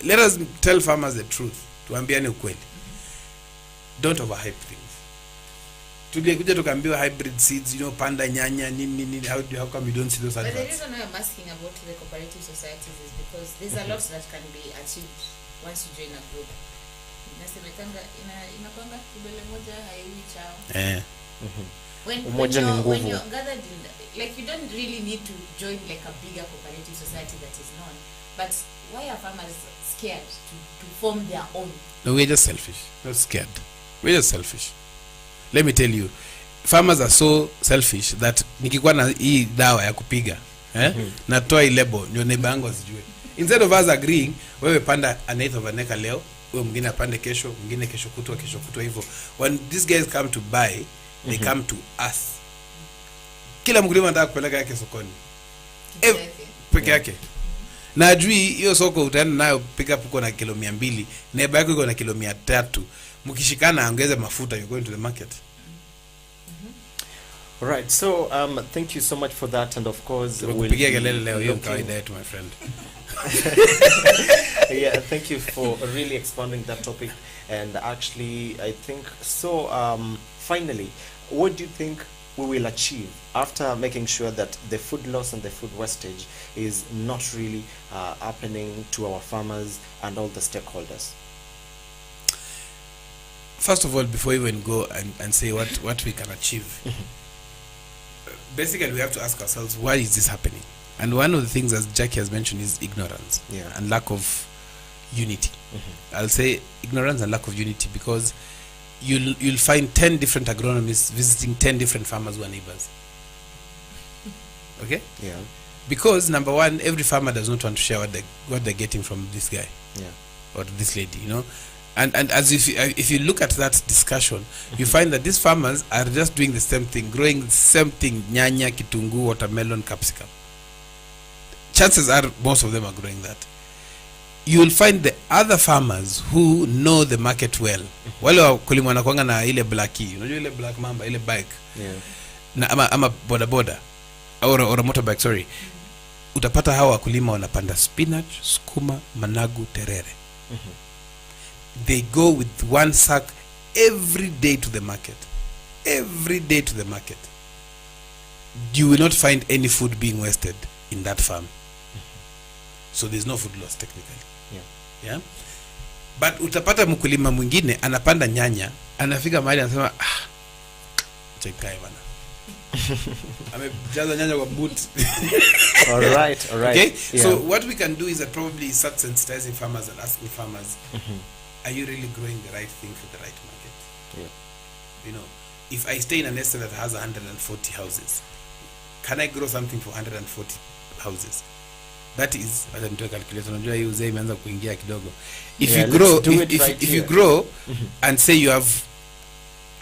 let us tell farmers the truth. Tuambiane ukweli. Don't overhype things. Tulikuja tukaambiwa hybrid seeds, panda nyanya nini, how come you don't see those adverts? But the reason why I'm asking about the cooperative societies is because there's a lot that can be achieved once you join a group. Nasemekanga inakwanga kibele moja haiwi chao. When you're gathered in, like, you don't really need to join like a bigger cooperative society that is known. But why are farmers scared to form their own? No, we're just selfish. Not scared. We're just selfish. Let me tell you, farmers are so selfish that nikikuwa na hii dawa ya kupiga, natoa hii label ndio neighbor yangu asijue. Instead of us agreeing, wewe panda an eighth of an acre leo, wewe mwingine apande kesho, mwingine kesho kutwa hivyo. When these guys come to buy, they come to us. Kila mkulima anataka kupeleka yake sokoni. Peke yake. Na ajui hiyo soko utaenda nayo pick up uko na kilo 200, neighbor yako iko na kilo 300. Mkishikana ongeze mafuta, you're going to the market. Right, so thank you so much for that, and of course we'll be looking to my friend. Yeah, thank you for really expounding that topic. And actually I think so, finally, what do you think we will achieve after making sure that the food loss and the food wastage is not really happening to our farmers and all the stakeholders? First of all, before we even go and say what we can achieve, basically we have to ask ourselves, why is this happening? And one of the things, as Jackie has mentioned, is ignorance and lack of unity. I'll say ignorance and lack of unity, because you'll find 10 different agronomists visiting 10 different farmers who are neighbors. Okay? Yeah. Because number one, every farmer does not want to share what they're getting from this guy or this lady, And as if you look at that discussion, you find that these farmers are just doing the same thing, growing the same thing: nyanya, kitungu, watermelon, capsicum. Chances are most of them are growing that. You will find the other farmers who know the market well. Wale wakulima wanakuanga na ile blackie, unajua ile black mamba, ile bike. Na ama boda or motorbike, sorry. Utapata hawa wakulima wanapanda spinach, sukuma, managu, terere. They go with one sack every day to the market. Every day to the market. You will not find any food being wasted in that farm. So there's no food loss technically. Yeah. But utapata mkulima mwingine anapanda nyanya, anafika mahali anasema chekae bana. Amejaza nyanya kwa boot. All right. Okay? Yeah. So what we can do is that probably start sensitizing farmers and asking farmers, are you really growing the right thing for the right market? Yeah. You know, if I stay in an estate that has 140 houses, can I grow something for 140 houses? That is, hata nitoe calculator, unajua hii uzee imeanza kuingia kidogo. If you grow, if you grow and say you have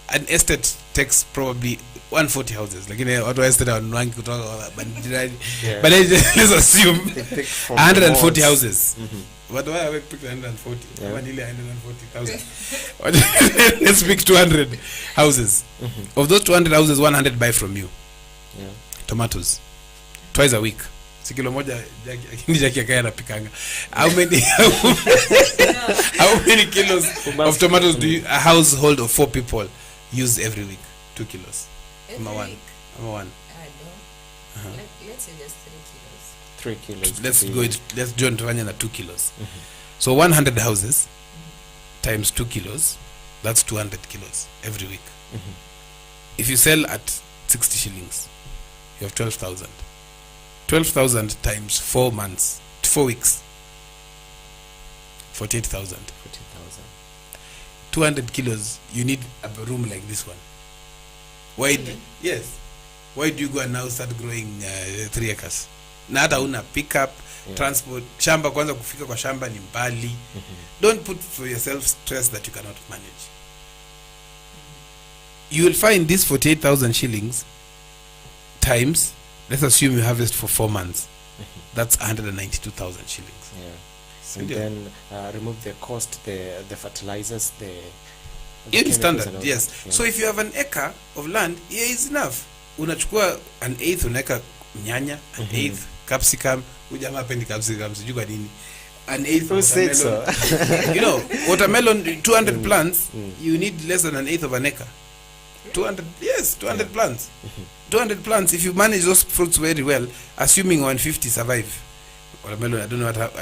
an estate takes probably 140 houses, lakini watu wa estate wanwangi kutoka bandirani, but let's assume 140 houses. But why have I picked 140? Yeah. Nearly 140,000. Let's pick 200 houses. Of those 200 houses, 100 buy from you. Yeah. Tomatoes. Twice a week. Sikilo moja Jackie akaya anapikanga. How many kilos of tomatoes do a household of 4 people use every week? 2 kilos. Every week? I'm one. I don't. Let's say just 3 kilos. Let's join to 2 kilos. So 100 houses times 2 kilos, that's 200 kilos every week. If you sell at 60 shillings, you have 12,000. 12,000 times 4 months, 4 weeks, 48,000. 200 kilos, you need a room like this one. Why? Yes. Why do you go and now start growing 3 acres? Na hata una pick up, transport, shamba kwanza kufika kwa shamba ni mbali. Don't put for yourself stress that you cannot manage. You will find this 48,000 shillings times, let's assume you harvest for 4 months. That's 192,000 shillings. Yeah. And then remove the cost, the fertilizers, the standard, yes. Yeah. So if you have an acre of land, yeah, it's enough. Unachukua an eighth unaweka nyanya, an eighth capsicum, ujama pendi capsicum, sijui kwa nini. An eighth watermelon. You know, watermelon 200 plants, you need less than an eighth of an acre. 200, yes, 200 plants. 200 plants, if you manage those fruits very well, assuming 150 survive. Watermelon, I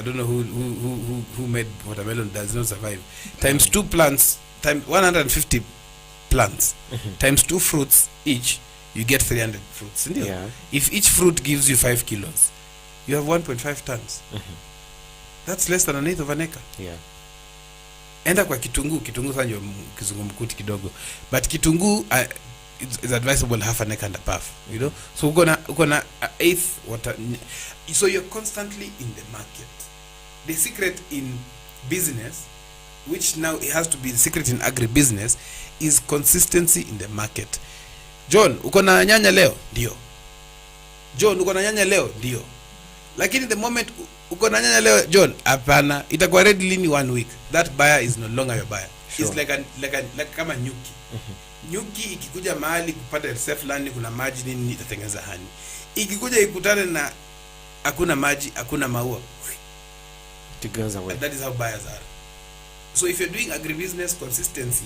don't know who made watermelon does not survive. Times 2 plants, times 150 plants, times 2 fruits each, you get 300 fruits. Yeah. If each fruit gives you 5 kilos, you have 1.5 tons. That's less than an eighth of an acre. Yeah. Enda kwa kitunguu sasa ndio kizungumkuti kidogo. But kitunguu it's advisable half an acre and above, you know. So uko na eighth water. So you're constantly in the market. The secret in business, which now it has to be the secret in agribusiness, is consistency in the market. John, uko na nyanya leo? Ndio. John, uko na nyanya leo? Ndio. Lakini the moment uko na nyanya leo, John, hapana, itakuwa ready lini 1 week. That buyer is no longer your buyer. Sure. It's like kama nyuki. Nyuki ikikuja mahali kupata safe land, kuna maji nini, itatengeneza honey. Ikikuja ikutane na hakuna maji, hakuna maua, it goes away. That is how buyers are. So if you're doing agribusiness, consistency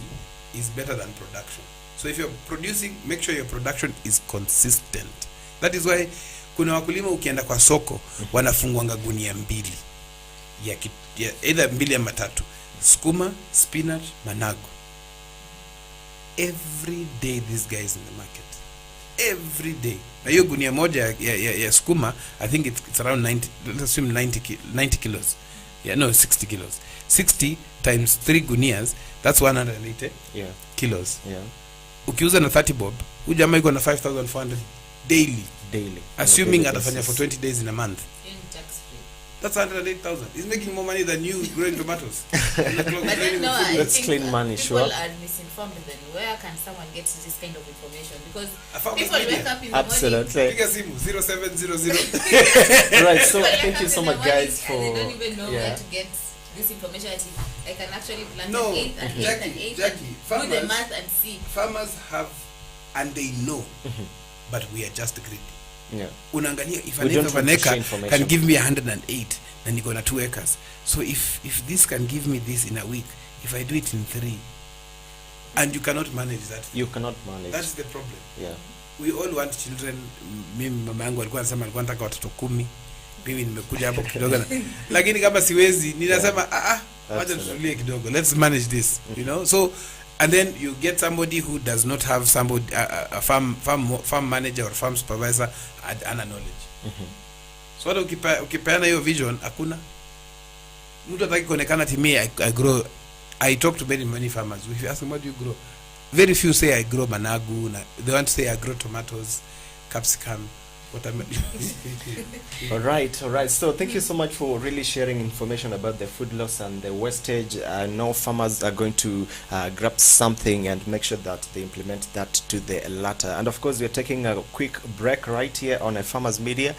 is better than production. So if you're producing, make sure your production is consistent. That is why kuna wakulima ukienda kwa soko wanafungwanga gunia 2 ya either 2 ama 3 sukuma, spinach, managu. Every day these guys in the market, every day. Na hiyo gunia moja ya sukuma, I think it's around 90, let's assume 90 kilos. Yeah, no, 60 kilos. 60 times 3 gunias, that's 180 kilos. Yeah. Ukiuza na 30 bob, huyu jamaa yuko na 5,400 daily. Assuming atafanya for 20 days in a month. That's 108,000. He's making more money than you growing tomatoes. But then no, I That's think clean money, people sure. are misinformed. Then where can someone get this kind of information? Because Farmers people Media. wake up in the Absolutely. Piga simu 0700. Right, so morning. thank you so much, guys, for. They don't even know where to get this information. I can actually plant No, an eighth and eighth and eighth Jackie, and do the math and see. Farmers have, and they know, but we are just greedy. Yeah. Unaangalia, if We an eighth don't of want an to share acre information. can give me 108, then you go na 2 acres. So if this can give me this in a week, if I do it in 3, and you cannot manage that, You cannot manage. that's the problem. Yeah. We all want children. Mimi mama yangu alikuwa anasema alikuwa anataka watoto 10. Mimi nimekuja hapo kidogo lakini kama siwezi ninasema wacha tutulie kidogo, let's manage this, you know. So and then you get somebody who does not have somebody a farm manager or farm supervisor ana knowledge. So ukipeana hiyo vision, hakuna mtu ataki kuonekana ati me I grow I talk to many farmers. If you ask them what do you grow, very few say I grow managu. They want to say I grow tomatoes, capsicum, watermelon. All right. So thank you so much for really sharing information about the food loss and the wastage. I know farmers are going to grab something and make sure that they implement that to the latter. And of course, we're taking a quick break right here on a Farmers Media.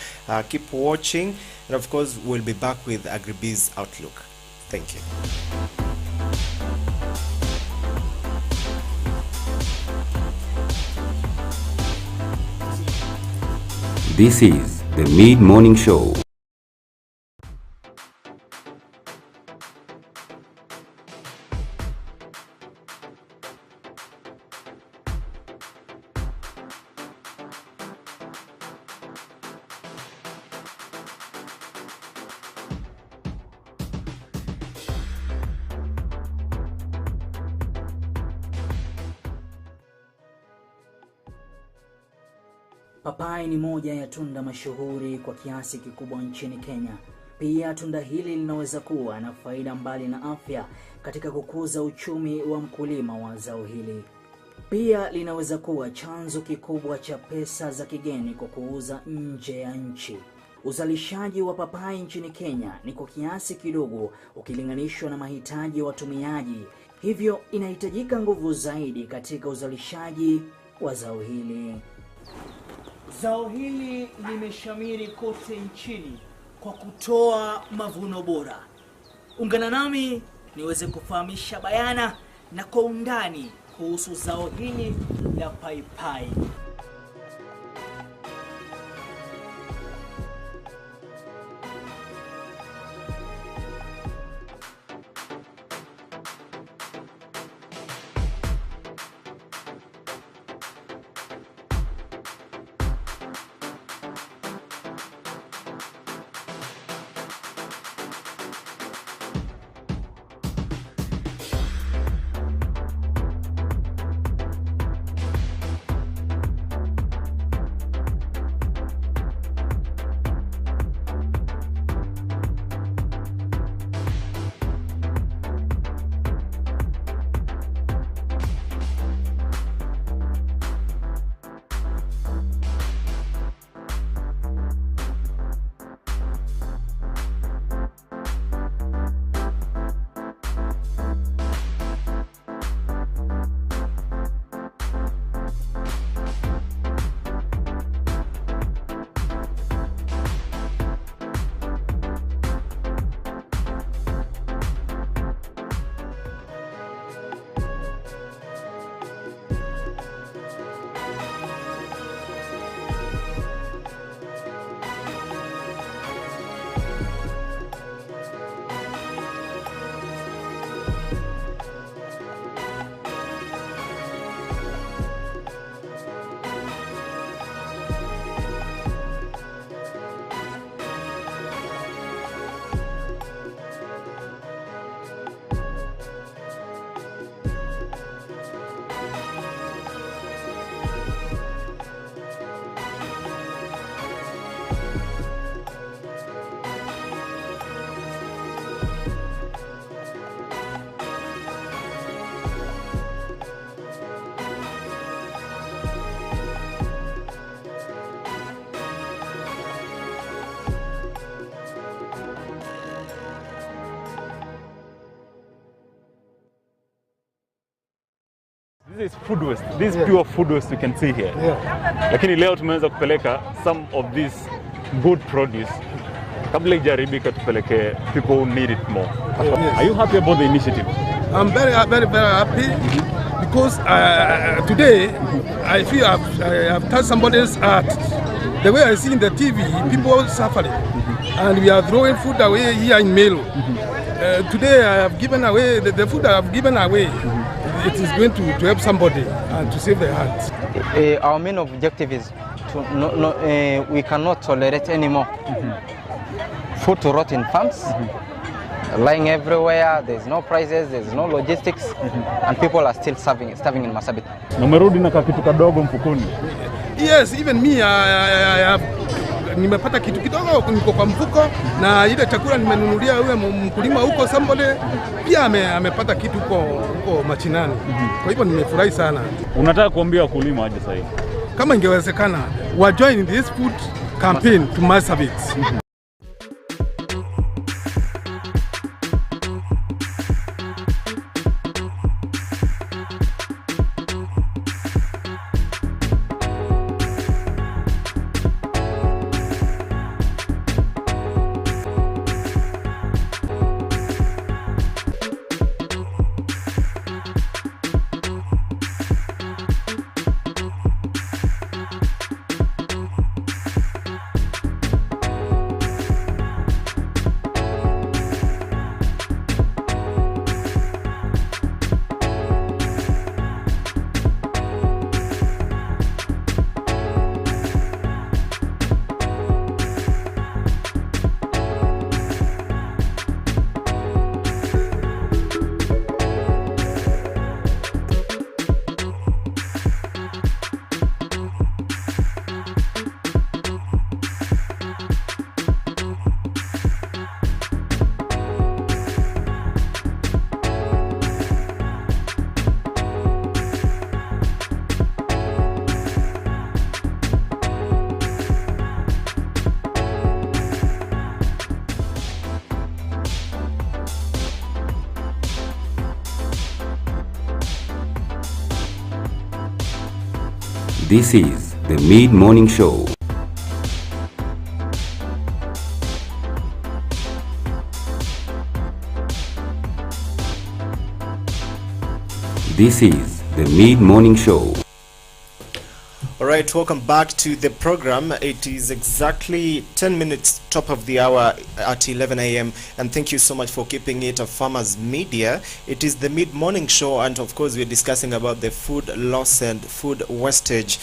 Keep watching, and of course, we'll be back with AgriBiz Outlook. Thank you. This is the Mid-Morning Show. Papai ni moja ya tunda mashuhuri kwa kiasi kikubwa nchini Kenya. Pia tunda hili linaweza kuwa na faida mbali na afya katika kukuza uchumi wa mkulima wa zao hili. Pia linaweza kuwa chanzo kikubwa cha pesa za kigeni kwa kuuza nje ya nchi. Uzalishaji wa papai nchini Kenya ni kwa kiasi kidogo ukilinganishwa na mahitaji ya watumiaji. Hivyo inahitajika nguvu zaidi katika uzalishaji wa zao hili. Zao hili limeshamiri kote nchini kwa kutoa mavuno bora. Ungana nami niweze kufahamisha bayana na kwa undani kuhusu zao hili la paipai. This is food waste. This is pure food waste you can see here. Lakini leo tumeweza kupeleka some of this good produce. Kabla ijaribika tupeleke people who need it more. Are you happy about the initiative? I'm very happy because today I feel I have touched somebody's heart. The way I see in the TV, people are suffering, and we are throwing food away here in Melo. Today I have given away the food I have given away. It is going to help somebody and to save their hearts. Our main objective is to we cannot tolerate anymore food to rot in farms, lying everywhere. There's no prices, there's no logistics, and people are still starving in Marsabit. Na umerudi na kitu kadogo mfukoni. Yes, even me, I have nimepata kitu kidogo, niko kwa mfuko, na ile chakula nimenunulia yule mkulima huko Sambole pia amepata kitu huko machinani. Kwa hivyo nimefurahi sana. Unataka kuambia wakulima aje sasa hivi? Kama ingewezekana wa join this food campaign to Marsabit. This is the Mid-Morning Show. This is the Mid-Morning Show. Alright, welcome back to the program. It is exactly 10 minutes top of the hour at 11 a.m. and thank you so much for keeping it a Farmers Media. It is the mid-morning show, and of course we're discussing about the food loss and food wastage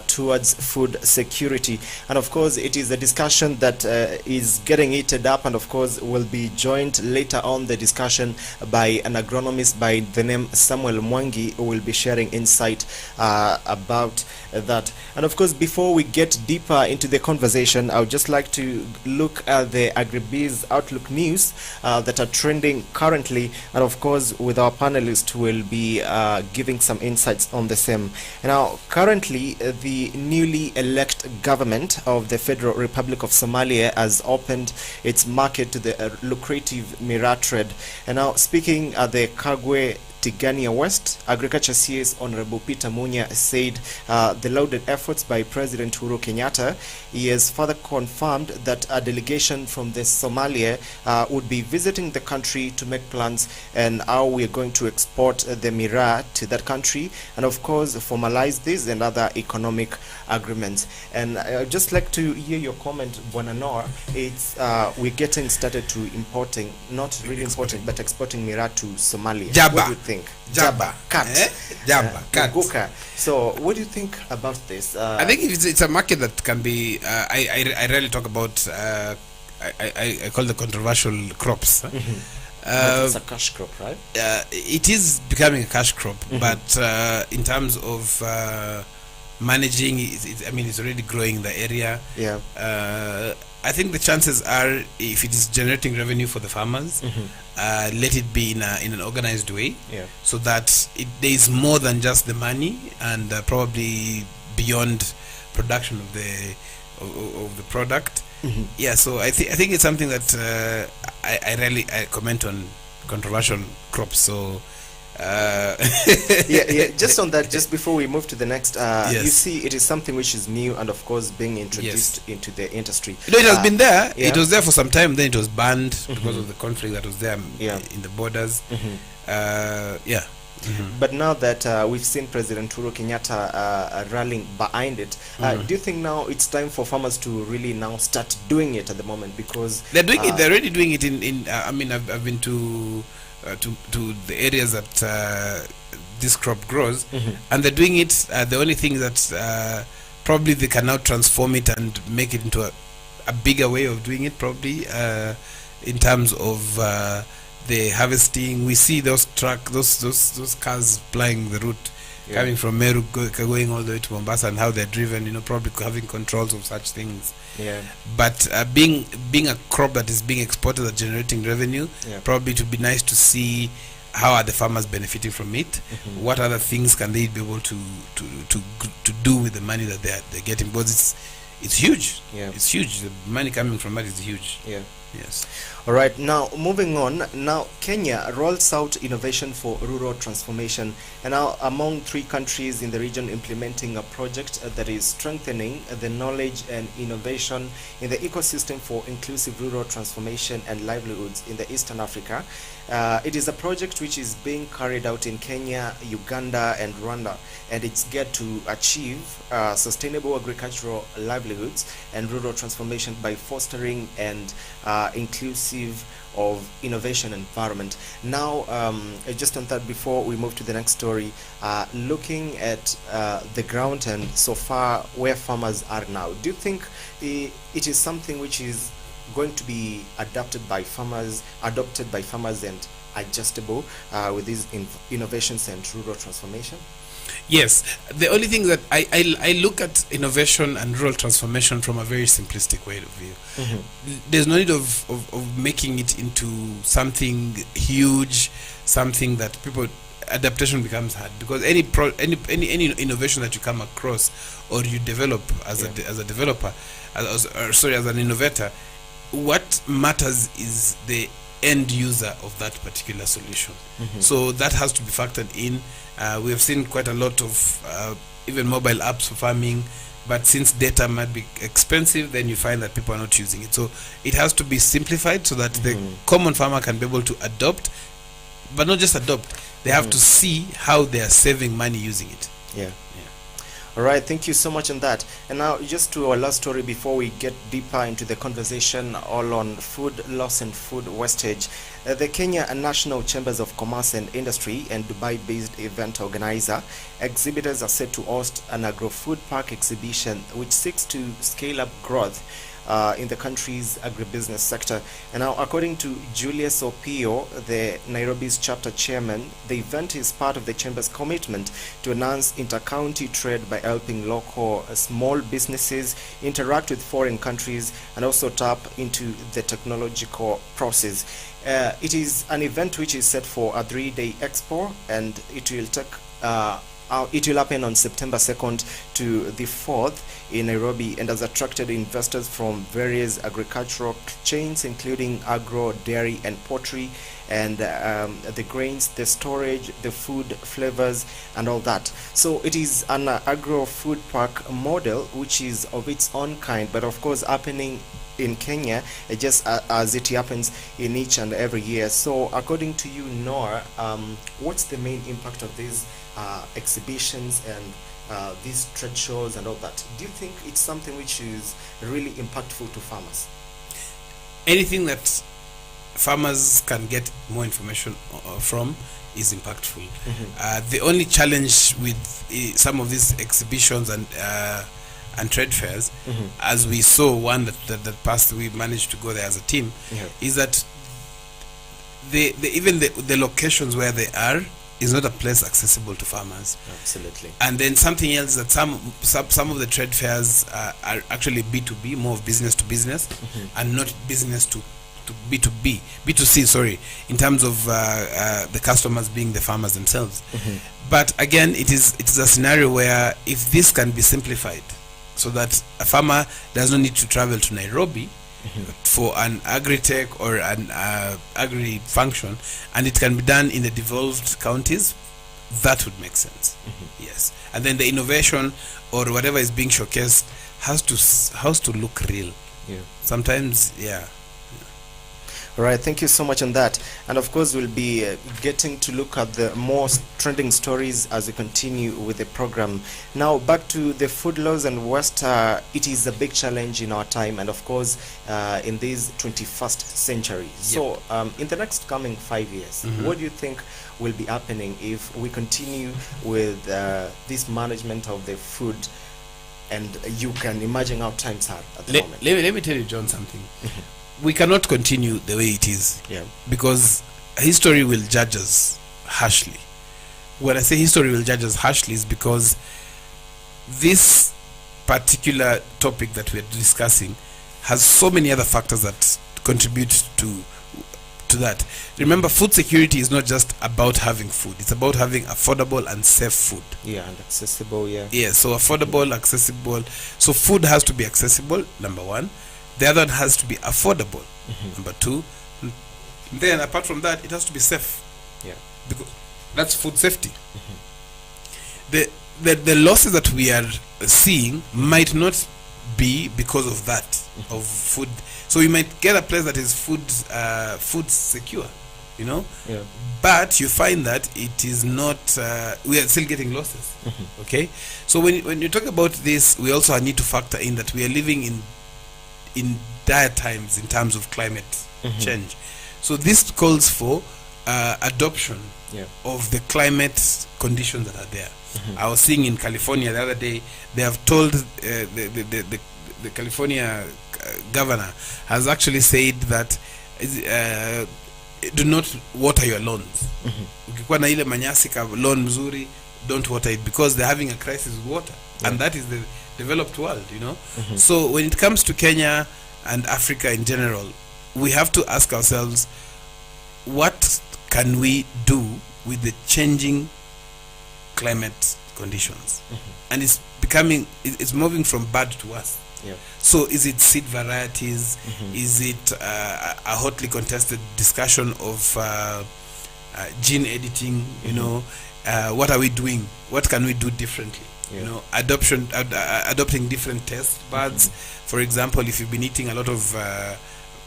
towards food security. And of course it is a discussion that is getting heated up, and of course will be joined later on the discussion by an agronomist by the name Samuel Mwangi, who will be sharing insight about that. And of course, before we get deeper into the conversation, I would just like to look at the Agribiz Outlook news that are trending currently, and of course with our panelists who will be giving some insights on the same. Now currently the newly elected government of the Federal Republic of Somalia has opened its market to the lucrative Miraa trade. And now speaking at the Kagwe Tigania West, Agriculture CS Honorable Peter Munya said the lauded efforts by President Uhuru Kenyatta. He has further confirmed that a delegation from the Somalia would be visiting the country to make plans and how we are going to export the Miraa to that country, and of course formalize this and other economic agreements. And I'd just like to hear your comment, Bwana Noah. It's we're getting started to importing, not really importing, but exporting Miraa to Somalia. Jabba. What do you think? Jabba. Cat. Jabba. Cat. Guka. So what do you think about this? I think it's a market that can be, I rarely talk about, I call the controversial crops. But it's a cash crop, right? It is becoming a cash crop, but in terms of managing, I mean, it's already growing in the area. Yeah. I think the chances are, if it is generating revenue for the farmers, let it be in an organized way, so that there is more than just the money, and probably beyond production of the product. Yeah, so I think it's something that I rarely comment on controversial crops. So yeah. Just on that, just before we move to the next, Yes. you see, it is something which is new and of course being introduced into the industry. it has been there. yeah. It was there for some time. Then it was banned because of the conflict that was there in the borders. Yeah. But now that we've seen President Uhuru Kenyatta rallying behind it, do you think now it's time for farmers to really now start doing it at the moment? Because They're doing it. They're already doing it in I mean, I've been to the areas that this crop grows, and they're doing it. The only thing that probably they can now transform it and make it into a bigger way of doing it, probably in terms of the harvesting. We see those cars plying the route coming from Meru going all the way to Mombasa, and how they're driven, probably having controls of such things. Yeah. But being a crop that is being exported and generating revenue, probably it would be nice to see how are the farmers benefiting from it. What other things can they be able to do with the money that they're getting? Because it's huge. It's huge. The money coming from that is huge. Yes. All right, now moving on. Now Kenya rolls out innovation for rural transformation, and now among 3 countries in the region implementing a project that is strengthening the knowledge and innovation in the ecosystem for inclusive rural transformation and livelihoods in the Eastern Africa. It is a project which is being carried out in Kenya, Uganda and Rwanda, and it's geared to achieve sustainable agricultural livelihoods and rural transformation by fostering and inclusive of innovation environment. Now, just on that, before we move to the next story, looking at the ground and so far where farmers are now, do you think it is something which is going to be adopted by farmers and adjustable with these innovations and rural transformation? Yes, the only thing that I look at innovation and rural transformation from a very simplistic way of view. There's no need of making it into something huge, something that adaptation becomes hard, because any innovation that you come across or you develop as a developer, as an innovator, what matters is the end user of that particular solution. So that has to be factored in. We have seen quite a lot of even mobile apps for farming, but since data might be expensive, then you find that people are not using it. So it has to be simplified so that the common farmer can be able to adopt, but not just adopt. They have to see how they are saving money using it. All right, thank you so much on that. And now just to our last story before we get deeper into the conversation all on food loss and food wastage. The Kenya National Chambers of Commerce and Industry and Dubai-based event organizer exhibitors are set to host an agro-food park exhibition which seeks to scale up growth in the country's agribusiness sector. And now, according to Julius Opio, the Nairobi's chapter chairman, the event is part of the chamber's commitment to enhance inter-county trade by helping local small businesses interact with foreign countries and also tap into the technological process. It is an event which is set for a 3-day expo, and it will happen on September 2nd to the 4th in Nairobi, and has attracted investors from various agricultural chains, including agro, dairy, and poultry, and the grains, the storage, the food, flavors, and all that. So it is an agro food park model, which is of its own kind, but of course happening in Kenya, just as it happens in each and every year. So according to you, Noah, what's the main impact of these exhibitions and these trade shows and all that? Do you think it's something which is really impactful to farmers? Anything that farmers can get more information from is impactful. The only challenge with some of these exhibitions and trade fairs, as we saw one that passed, we managed to go there as a team, is that even the locations where they are is not a place accessible to farmers. Absolutely. And then something else, that some of the trade fairs are actually B2B, more of business to business, and not business to B2C, sorry, in terms of the customers being the farmers themselves. But again, it is a scenario where if this can be simplified so that a farmer does not need to travel to Nairobi for an agri-tech or an agri-function, and it can be done in the devolved counties, that would make sense. Yes. And then the innovation or whatever is being showcased has to look real. Sometimes, All right, thank you so much on that. And of course, we'll be getting to look at the most trending stories as we continue with the program. Now, back to the food loss and waste. It is a big challenge in our time, and of course, in this 21st century. So, in the next coming 5 years, what do you think will be happening if we continue with this management of the food? And you can imagine how times are at the moment. Let me tell you, John, something. We cannot continue the way it is, because history will judge us harshly. when I say history will judge us harshly, is because this particular topic that we're discussing has so many other factors that contribute to that. Remember, food security is not just about having food, it's about having affordable and safe food. Yeah, and accessible. Yeah, so affordable, accessible. So food has to be accessible, number one. The other one has to be affordable, number two. Then apart from that, it has to be safe. Yeah, because that's food safety. The losses that we are seeing might not be because of that, of food. So you might get a place that is food secure, you know, but you find that it is not, we are still getting losses. Okay, so when you talk about this, we also need to factor in that we are living in dire times in terms of climate change. So this calls for adoption of the climate conditions that are there. I was seeing in California the other day, they have told the California governor has actually said that do not water your lawns. Ukikuwa na ile manyasi ka lawn mzuri, don't water it, because they're having a crisis with water, and that is the developed world, you know. So when it comes to Kenya and Africa in general, we have to ask ourselves, what can we do with the changing climate conditions? And it's moving from bad to worse. So is it seed varieties? Is it a hotly contested discussion of gene editing? You know, what are we doing? What can we do differently? You know, adopting different taste buds. For example, if you've been eating a lot of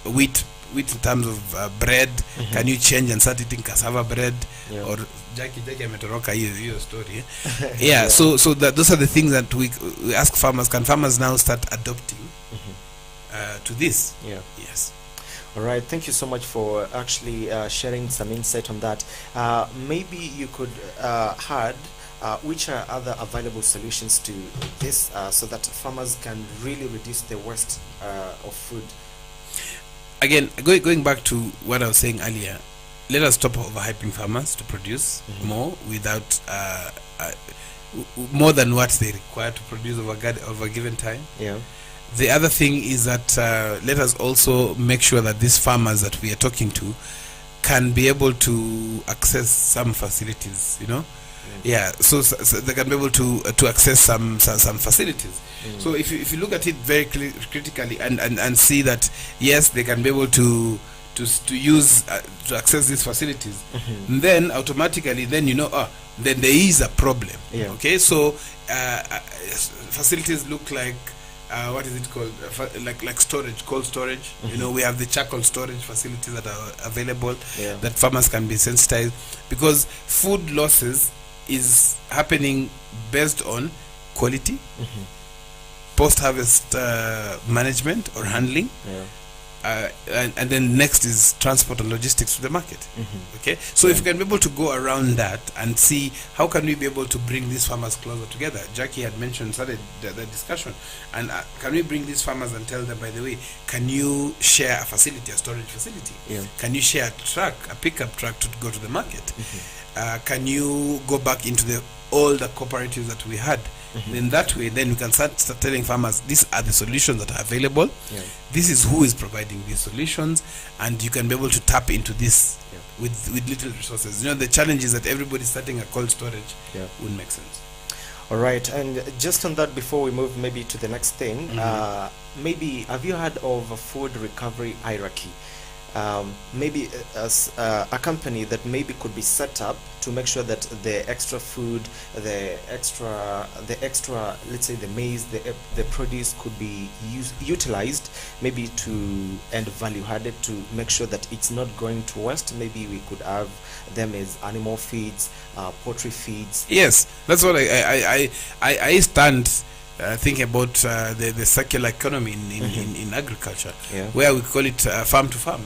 wheat in terms of bread, can you change and start eating cassava bread? Or Jackie ametoroka hiyo story. Yeah, so that those are the things that we ask farmers. Can farmers now start adopting to this? Yes. All right, thank you so much for actually sharing some insight on that. Maybe you could add which are other available solutions to this, so that farmers can really reduce the waste of food. Again, going back to what I was saying earlier, let us stop overhyping farmers to produce more without more than what they require to produce over a given time. The other thing is that let us also make sure that these farmers that we are talking to can be able to access some facilities, you know. So they can be able to access some facilities. So if you look at it very critically and see that yes, they can be able to use to access these facilities, then automatically then you know then there is a problem. Okay, so facilities look like what is it called, like storage, cold storage. You know, we have the charcoal storage facilities that are available that farmers can be sensitized, because food losses is happening based on quality, post-harvest management or handling, and then next is transport and logistics to the market. Okay, so if we can be able to go around that and see how can we be able to bring these farmers closer together. Jackie had started the discussion, and can we bring these farmers and tell them, by the way, can you share a facility, a storage facility? Can you share a pickup truck to go to the market? Can you go back into all the cooperatives that we had? In that way, then we can start telling farmers, these are the solutions that are available. This is who is providing these solutions, and you can be able to tap into this with little resources. You know, the challenge is that everybody starting a cold storage wouldn't make sense. All right, and just on that, before we move maybe to the next thing, maybe have you heard of a food recovery hierarchy? Maybe as a company that maybe could be set up to make sure that the extra food, the extra, let's say the maize, the produce could be utilized, maybe to and value added, to make sure that it's not going to waste. Maybe we could have them as animal feeds, poultry feeds. Yes, that's what I stand. Think about the circular economy in agriculture, where we call it farm to farm,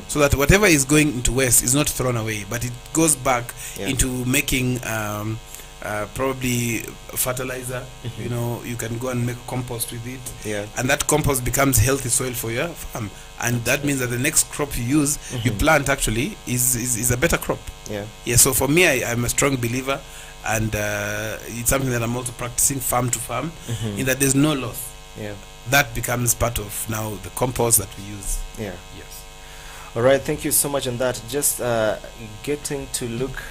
so that whatever is going into waste is not thrown away, but it goes back into making probably fertilizer. You know, you can go and make compost with it, Yeah. and that compost becomes healthy soil for your farm, and that means that the next crop you use, you plant actually is a better crop. Yeah. So for me, I'm a strong believer, and it's something that I'm also practicing farm to farm, in that there's no loss. Yeah. That becomes part of now the compost that we use. Yeah. Yes. All right, thank you so much on that. Just getting to look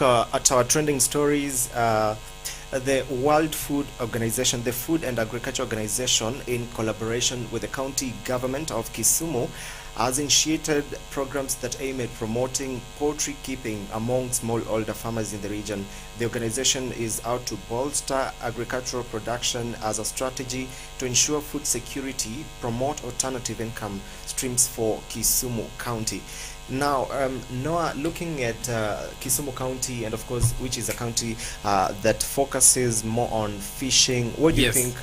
at our trending stories. The World Food Organization, the Food and Agriculture Organization, in collaboration with the county government of Kisumu, has initiated programs that aim at promoting poultry keeping among smallholder farmers in the region. The organization is out to bolster agricultural production as a strategy to ensure food security, promote alternative income streams for Kisumu County. Now, Noah, looking at Kisumu County, and of course, which is a county that focuses more on fishing, what do you think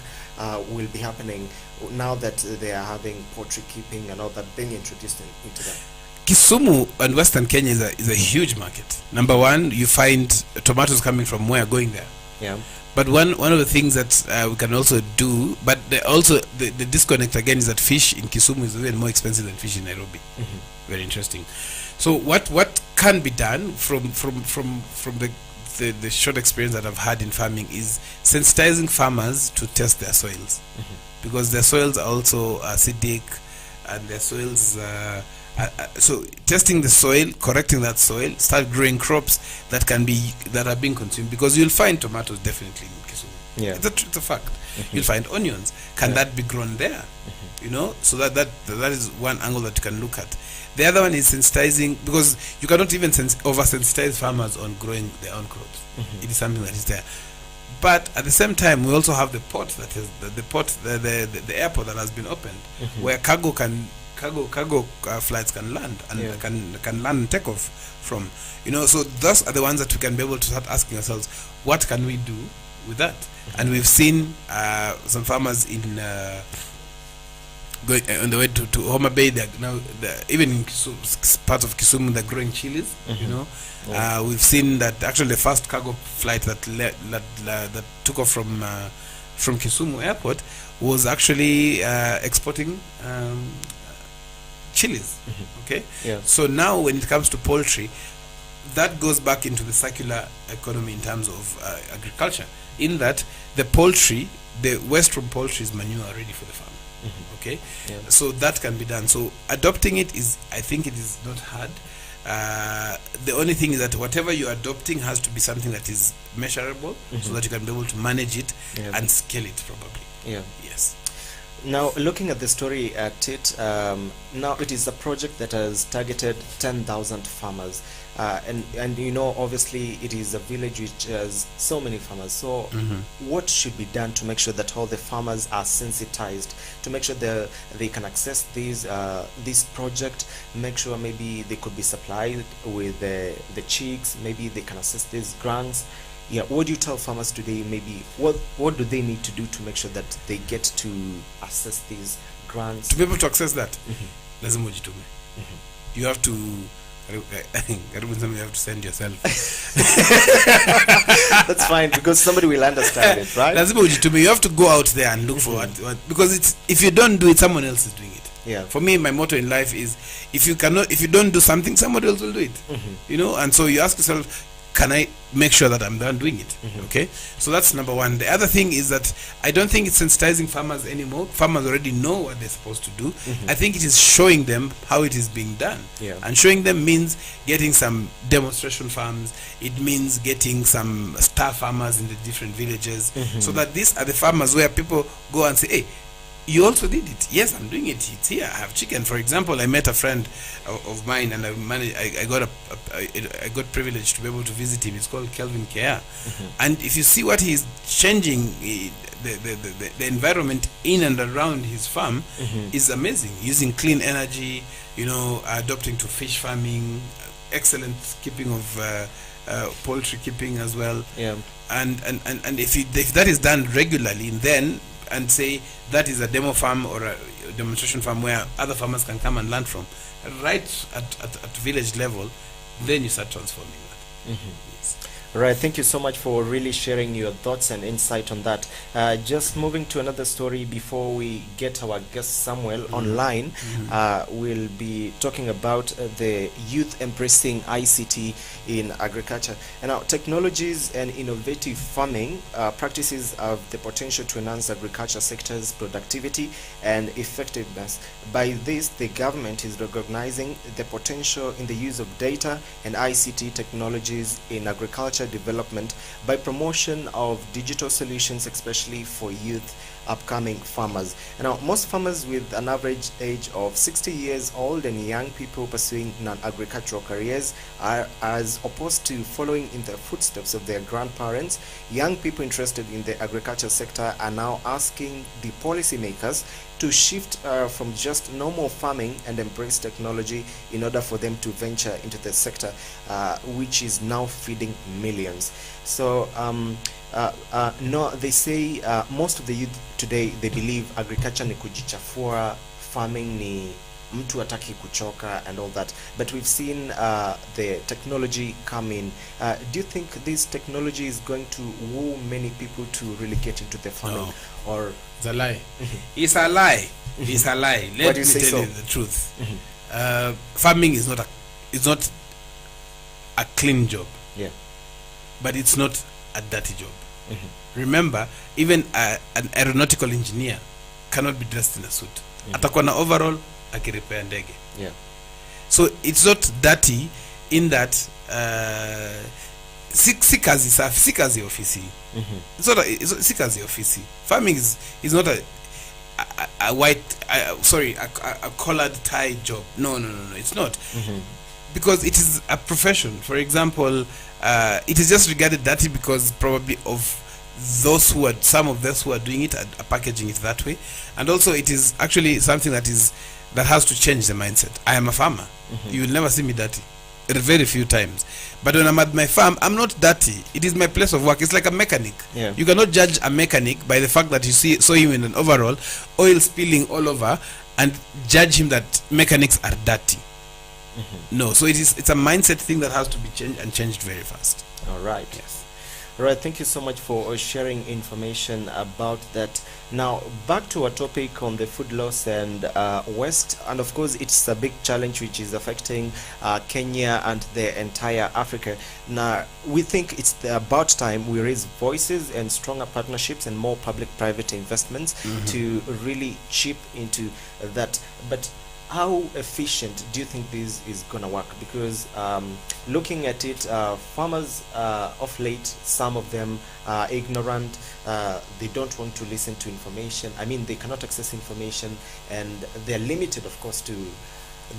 will be happening now that they are having poultry keeping and all that being introduced into that? Kisumu and Western Kenya is a huge market. Number one, you find tomatoes coming from where going there. Yeah. But one of the things that we can also do, but the disconnect again is that fish in Kisumu is even more expensive than fish in Nairobi. Very interesting. So what can be done from the short experience that I've had in farming is sensitizing farmers to test their soils, because their soils are also acidic, and their soils. So testing the soil, correcting that soil, start growing crops that are being consumed, because you'll find tomatoes definitely in Kisumu. Yeah. It's a fact. You'll find onions. Can that be grown there? You know, so that is one angle that you can look at. The other one is sensitizing, because you cannot even over-sensitize farmers on growing their own crops. It is something that is there. But at the same time, we also have the port that is the airport that has been opened, where cargo flights can land and can land and take off from. You know, so those are the ones that we can be able to start asking ourselves, what can we do with that? And we've seen some farmers in going on the way to Homa Bay. Even in parts of Kisumu, they're growing chilies. You know, we've seen that actually the first cargo flight that took off from Kisumu Airport was actually exporting chilies. Okay. Yeah. So now when it comes to poultry, that goes back into the circular economy in terms of agriculture, in that the waste from poultry is manure ready for the farm. Okay. Yeah. So that can be done. So adopting it I think it is not hard. The only thing is that whatever you're adopting has to be something that is measurable, so that you can be able to manage it and scale it probably. Yeah. Yes. Now, looking at the story at it, now it is a project that has targeted 10,000 farmers. And you know, obviously it is a village which has so many farmers. So what should be done to make sure that all the farmers are sensitized, to make sure they can access this project, make sure maybe they could be supplied with the chicks, maybe they can access these grants? Yeah, what do you tell farmers today? Maybe what do they need to do to make sure that they get to access these grants? To be able to access that, lazima ujitume. You have to you have to send yourself. That's fine, because somebody will understand it, right? Lazima ujitume. You have to go out there and look for what, because if you don't do it, someone else is doing it. Yeah. For me, my motto in life is, if you don't do something, somebody else will do it. You know, and so you ask yourself, can I make sure that I'm done doing it? Okay, so that's number one. The other thing is that I don't think it's sensitizing farmers anymore. Farmers already know what they're supposed to do. I think it is showing them how it is being done. Yeah. And showing them means getting some demonstration farms. It means getting some star farmers in the different villages, so that these are the farmers where people go and say, hey, you also did it. Yes, I'm doing it. It's here. I have chicken. For example, I met a friend of mine, and I got privileged to be able to visit him. It's called Kelvin Kea. And if you see what he's changing, the environment in and around his farm is amazing. Using clean energy, you know, adopting to fish farming, excellent keeping of poultry keeping as well. Yeah. And if that is done regularly, then and say that is a demo farm or a demonstration farm where other farmers can come and learn from, right at village level, then you start transforming that. Right, thank you so much for really sharing your thoughts and insight on that. Just moving to another story before we get our guest Samuel online, we'll be talking about the youth embracing ICT in agriculture. And now, technologies and innovative farming practices have the potential to enhance agriculture sector's productivity and effectiveness. By this, the government is recognizing the potential in the use of data and ICT technologies in agriculture development by promotion of digital solutions, especially for youth upcoming farmers. And now, most farmers with an average age of 60 years old and young people pursuing non-agricultural careers are, as opposed to following in the footsteps of their grandparents, young people interested in the agriculture sector are now asking the policymakers to shift from just normal farming and embrace technology in order for them to venture into the sector, which is now feeding millions. So no, they say most of the youth today, they believe agriculture ni kujichafua, farming ni mtu hataki kuchoka and all that, but we've seen the technology come in. Do you think this technology is going to woo many people to really get into the farming? No. Or it's a lie. It's a lie. It's a lie. Let me tell you the truth. Farming is not a clean job. Yeah. But it's not a dirty job. Remember, even an aeronautical engineer cannot be dressed in a suit. Atakuwa na overall akirepair ndege. Yeah. So it's not dirty in that si kazi safi, si kazi ofisi. It's not si kazi ofisi. Farming is not a white a collared tie job. No, it's not. Because it is a profession. For example, it is just regarded dirty because probably of some of those who are doing it are packaging it that way, and also it is actually something that has to change the mindset. I am a farmer. You will never see me dirty, very few times. But when I'm at my farm, I'm not dirty. It is my place of work. It's like a mechanic. Yeah. You cannot judge a mechanic by the fact that you saw him in an overall, oil spilling all over, and judge him that mechanics are dirty. No, so it's a mindset thing that has to be changed, and changed very fast. All right. Yes. All right, thank you so much for sharing information about that. Now, back to our topic on the food loss and waste, and of course, it's a big challenge which is affecting Kenya and the entire Africa. Now, we think it's about time we raise voices and stronger partnerships and more public-private investments to really chip into that. But how efficient do you think this is going to work? Because looking at it, farmers of late, some of them are ignorant. They don't want to listen to information. I mean, they cannot access information, and they're limited, of course, to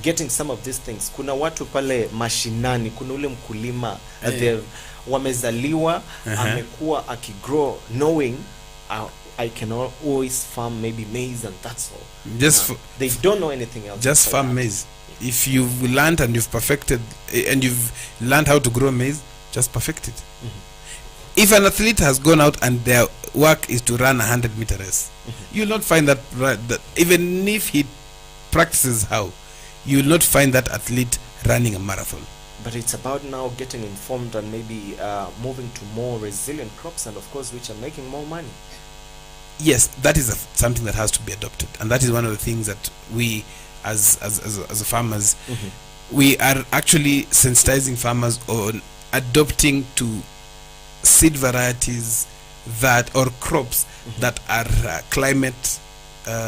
getting some of these things. Kuna watu pale mashinani, kuna ule mkulima wamezaliwa, amekuwa akigrow knowing I can always farm maybe maize and that's all. They don't know anything else. Just farm maize. If you've learned and you've perfected and you've learned how to grow maize, just perfect it. If an athlete has gone out and their work is to run 100-meter race, you'll not find that even if he practices how, you will not find that athlete running a marathon. But it's about now getting informed and maybe moving to more resilient crops, and of course which are making more money. Yes, that is something that has to be adopted, and that is one of the things that we as farmers we are actually sensitizing farmers on adopting to seed varieties that or crops that are climate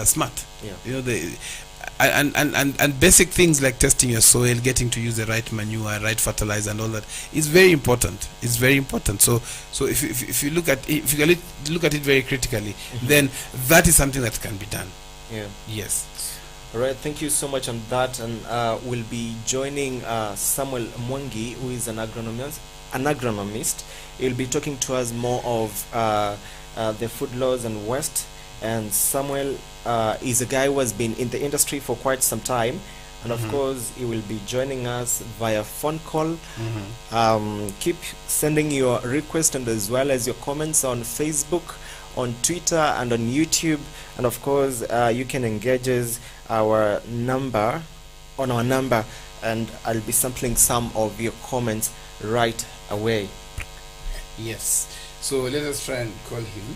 smart. Yeah. You know, and basic things like testing your soil, getting to use the right manure, right fertilizer, and all that is very important. It's very important. So if you look at it very critically, then that is something that can be done. Yeah. Yes. All right. Thank you so much on that, and we'll be joining Samuel Mwangi, who is an agronomist. He'll be talking to us more of the food loss and waste. And Samuel is a guy who has been in the industry for quite some time, and of course he will be joining us via phone call. Keep sending your requests and as well as your comments on Facebook, on Twitter, and on YouTube, and of course you can engage us our number, and I'll be sampling some of your comments right away. Yes. So let us try and call him.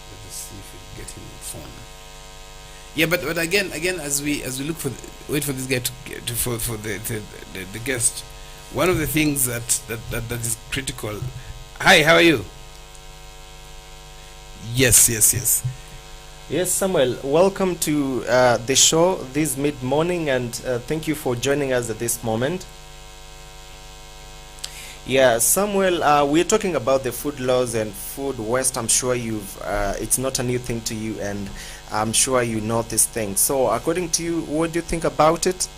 Let us see if we can get him on phone. Yeah, but again, as we look for wait for this guy for the guest. One of the things that is critical. Hi, how are you? Yes. Yes, Samuel, welcome to the show this mid-morning, and thank you for joining us at this moment. Yeah, Samuel, we're talking about the food laws and food waste. I'm sure it's not a new thing to you, and I'm sure you know this thing. So according to you, what do you think about it?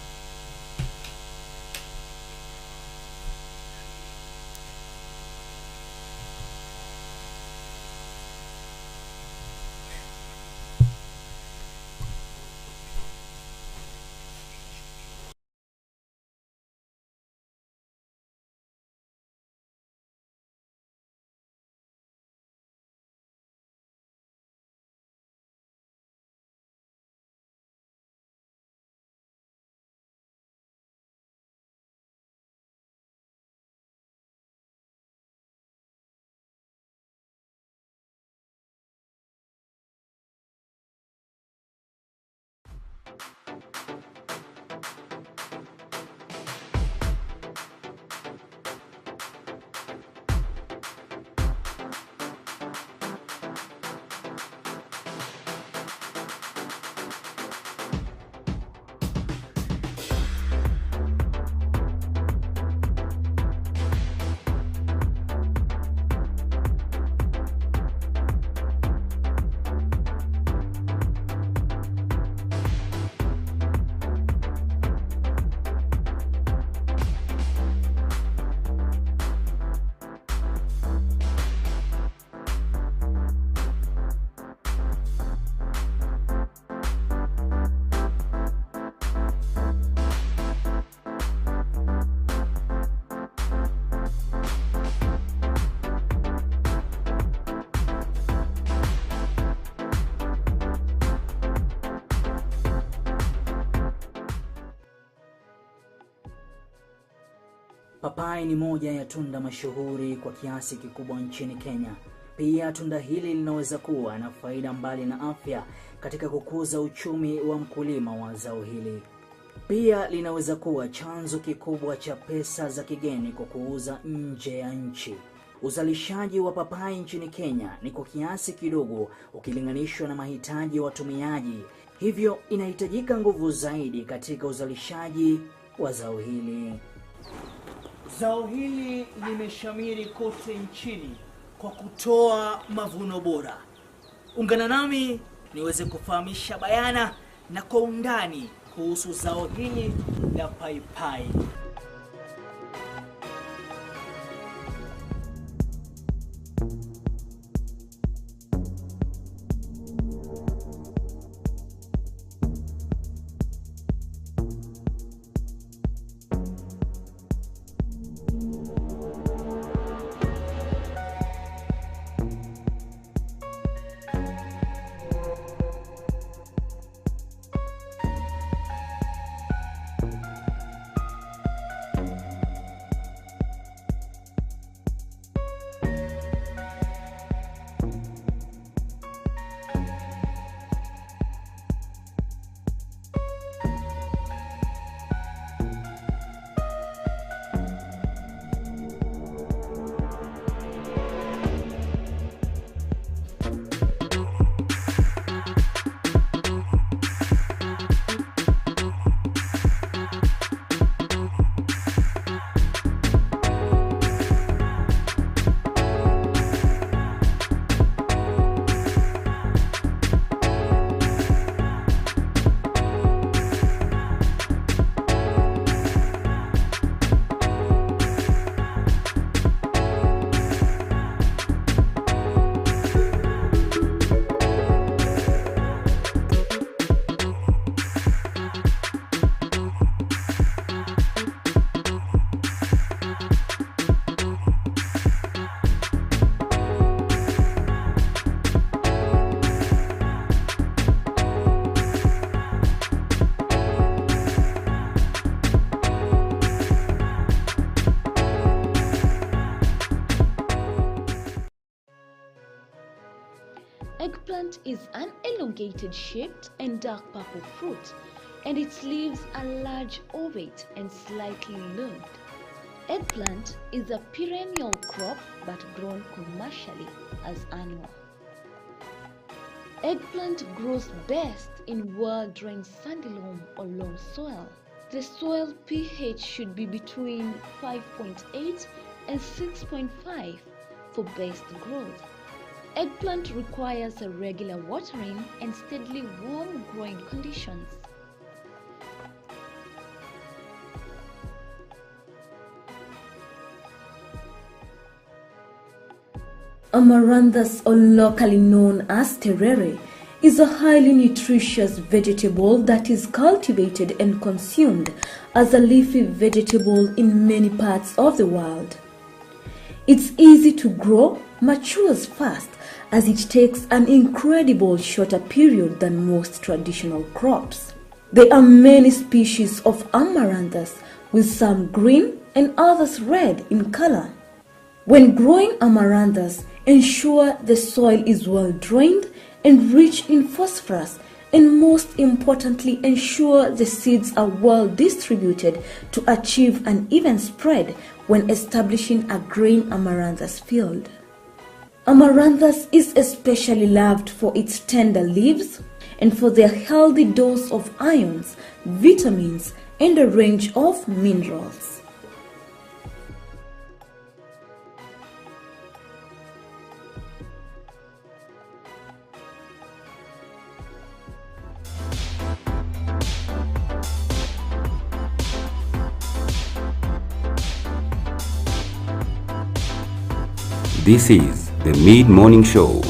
Papai ni moja ya tunda mashuhuri kwa kiasi kikubwa nchini Kenya. Pia tunda hili linaweza kuwa na faida mbali na afya katika kukuza uchumi wa mkulima wa zao hili. Pia linaweza kuwa chanzo kikubwa cha pesa za kigeni kwa kuuza nje ya nchi. Uzalishaji wa papai nchini Kenya ni kwa kiasi kidogo ukilinganishwa na mahitaji ya watumiaji. Hivyo inahitajika nguvu zaidi katika uzalishaji wa zao hili. Zao hili limeshamiri kote nchini kwa kutoa mavuno bora. Ungana nami niweze kufahamisha bayana na kwa undani kuhusu zao hili la paipai. Eggplant is an elongated shaped and dark purple fruit, and its leaves are large, ovate and slightly lobed. Eggplant is a perennial crop but grown commercially as annual. Eggplant grows best in well-drained sandy loam or loam soil. The soil pH should be between 5.8 and 6.5 for best growth. Eggplant requires a regular watering and steadily warm growing conditions. Amaranthus, or locally known as terere, is a highly nutritious vegetable that is cultivated and consumed as a leafy vegetable in many parts of the world. It's easy to grow, matures fast, as it takes an incredible shorter period than most traditional crops. There are many species of amaranthus, with some green and others red in color. When growing amaranthus, ensure the soil is well drained and rich in phosphorus, and most importantly, ensure the seeds are well distributed to achieve an even spread when establishing a green amaranthus field. Amaranthus is especially loved for its tender leaves and for their healthy dose of ions, vitamins, and a range of minerals. This is the Mid-Morning Show.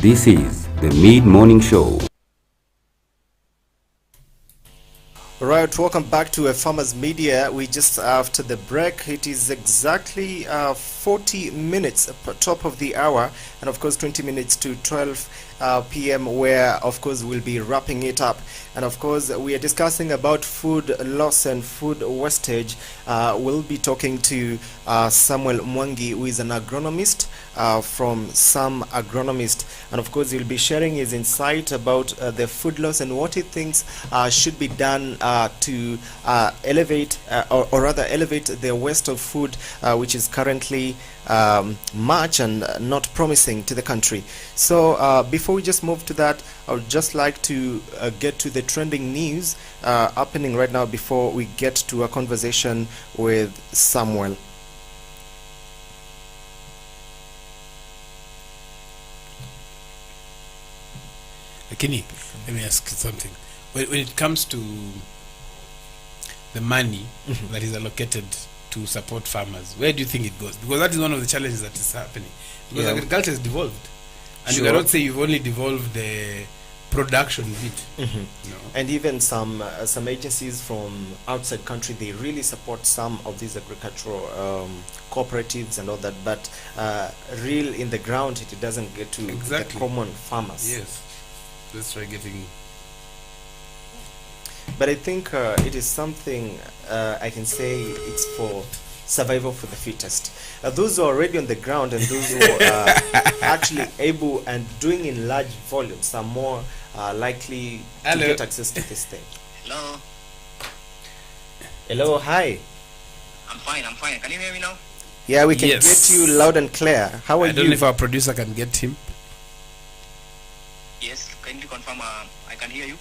This is the Mid-Morning Show. Right, welcome back to Farmers Media. We just after the break. It is exactly 40 minutes top of the hour, and of course 20 minutes to 12 p.m. where of course we'll be wrapping it up. And of course we are discussing about food loss and food wastage. We'll be talking to Samuel Mwangi, who is an agronomist from Some Agronomist, and of course he'll be sharing his insight about the food loss and what he thinks should be done to elevate or rather elevate the waste of food, which is currently much and not promising to the country. So before we just move to that, I would just like to get to the trending news happening right now before we get to a conversation with Samuel. Lakini, let me ask you something. When it comes to the money that is allocated to support farmers, where do you think it goes? Because that is one of the challenges that is happening. Because agriculture is devolved. And you cannot say you've only devolved the production bit. No. And even some agencies from outside country, they really support some of these agricultural cooperatives and all that, but real in the ground it doesn't get to the common farmers. Yes, let's try getting. But I think it is something I can say it's for survival for the fittest. Those who are already on the ground and those who are actually able and doing in large volumes are more likely to get access to this thing. Hello. Hello, hi. I'm fine. Can you hear me now? Yeah, we can get you loud and clear. How are you? I don't know if our producer can get him. Yes, can you confirm I can hear you?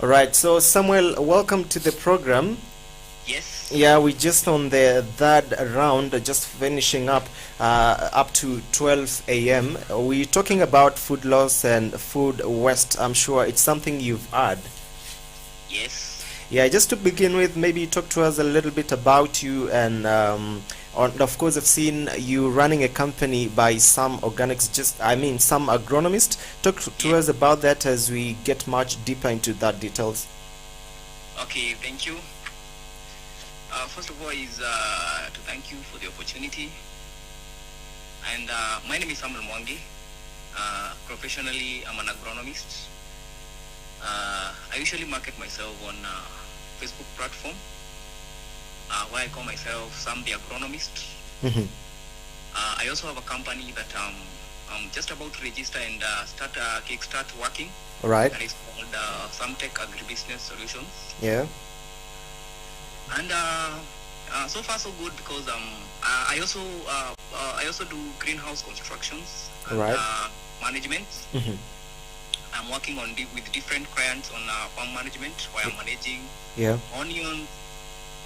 All right, so Samuel, welcome to the program. Yes. Yeah, we just on the third round, just finishing up to 12 a.m. We're talking about food loss and food waste. I'm sure it's something you've heard. Yes. Yeah, just to begin with, maybe talk to us a little bit about you, and of course I've seen you running a company by Some Organics, Some Agronomist. Talk to us about that as we get much deeper into that details. Okay, thank you. First of all is to thank you for the opportunity. And my name is Samuel Mwangi. Professionally, I'm an agronomist. I usually market myself on Facebook platform where I call myself Sam the Agronomist. I also have a company that I'm just about to register and kickstart working. Right. That is called Samtech Agribusiness Solutions. Yeah. And so far so good, because I also do greenhouse constructions and Right. management. I'm working with different clients on farm management, where I'm managing onions,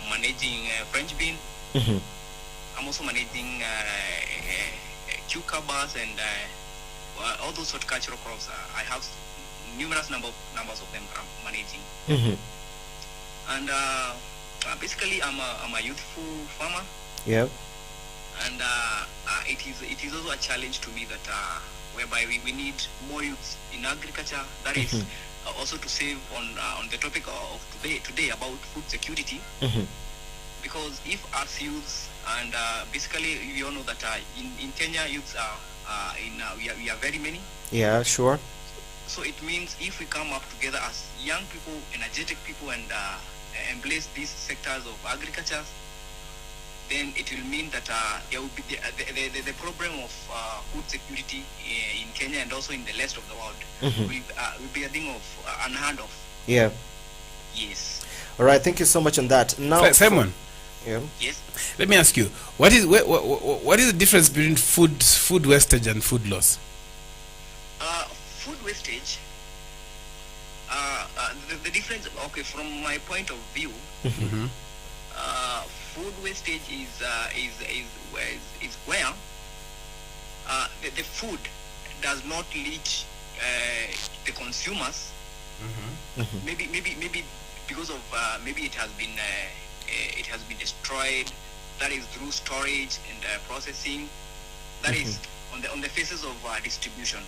managing French bean. I'm also managing cucumbers and all those horticultural crops. I have numerous numbers of them that I'm managing. And basically, I'm a youthful farmer. Yeah. And it is also a challenge to me that whereby we need more youths in agriculture. That is also to save on the topic of today about food security. Because if as youths, and basically you all know that in Kenya youths are we are very many. Yeah, sure. So it means if we come up together as young people, energetic people, and embrace these sectors of agriculture, then it will mean that there will be the problem of food security in Kenya and also in the rest of the world will be a thing of unheard of. Yeah. Yes. All right. Thank you so much on that. Now, Simon. Yeah. Yes. Let me ask you, what is the difference between food wastage and food loss? Food wastage. The difference. Okay, from my point of view, food wastage is where the food does not reach the consumers. Maybe because of maybe it has been destroyed. That is through storage and processing. That is on the phases of distribution.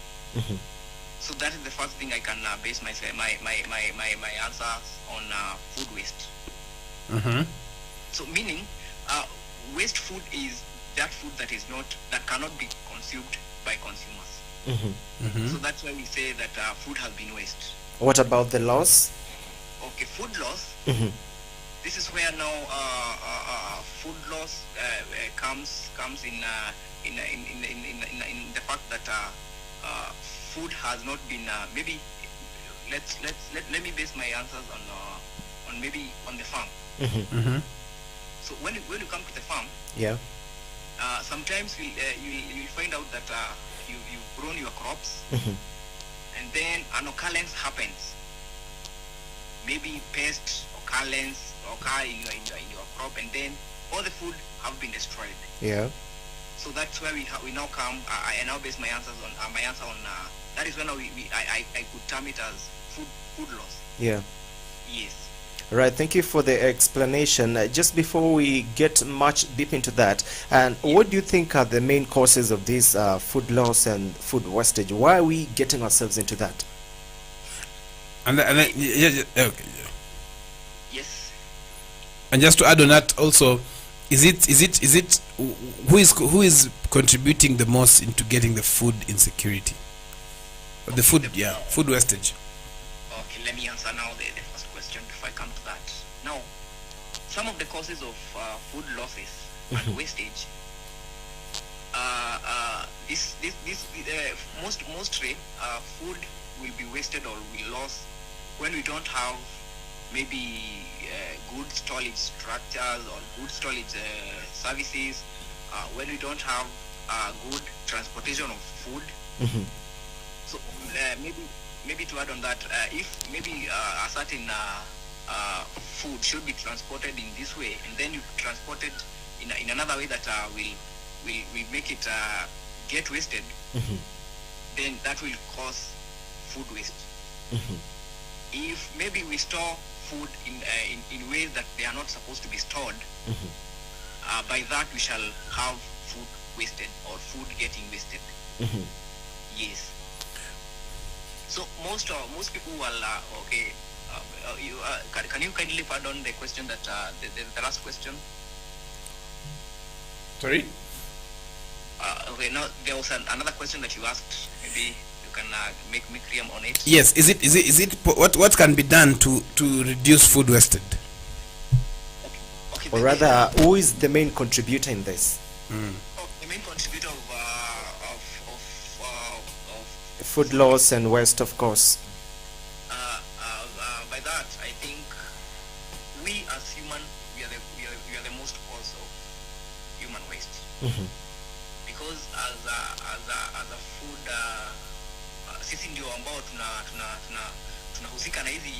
So that is the first thing I can base my answer on food waste. So meaning, waste food is that food that cannot be consumed by consumers. So that's why we say that food has been waste. What about the loss? Okay, food loss. This is where now food loss comes in the fact that food has not been maybe let me base my answers on maybe on the farm. So when you come to the farm, sometimes you'll find out that you've grown your crops, and then an occurrence happens. Maybe pest occurrence occur in your crop, and then all the food have been destroyed. Yeah. So that's where we now come. I now base my answer on that is when I could term it as food loss. Yeah. Yes. Right, thank you for the explanation. Just before we get much deep into that, and what do you think are the main causes of this food loss and food wastage? Why are we getting ourselves into that? And then, okay. Yes. And just to add on that also, is it who is contributing the most into getting the food insecurity? The food, food wastage. Okay, let me answer now the first question before I come to that. Now, some of the causes of food losses and wastage. Mostly food will be wasted or will be lost when we don't have maybe good storage structures or good storage services, when we don't have good transportation of food. So maybe to add on that, if maybe a certain food should be transported in this way, and then you transport it in another way that will make it get wasted, then that will cause food waste. If maybe we store food in ways that they are not supposed to be stored, by that we shall have food wasted or food getting wasted. Yes. So most people will okay. Can you kindly pardon the question that the last question? Sorry. Okay. Now there was another question that you asked. Maybe you can make me clear on it. Yes. Is it what can be done to reduce food wasted? Or rather, who is the main contributor in this? The main contributor of Food loss and waste, of course. by that, I think we as human, we are the most cause of human waste. Because as a food, sisi ndio ambao tunahusika na hizi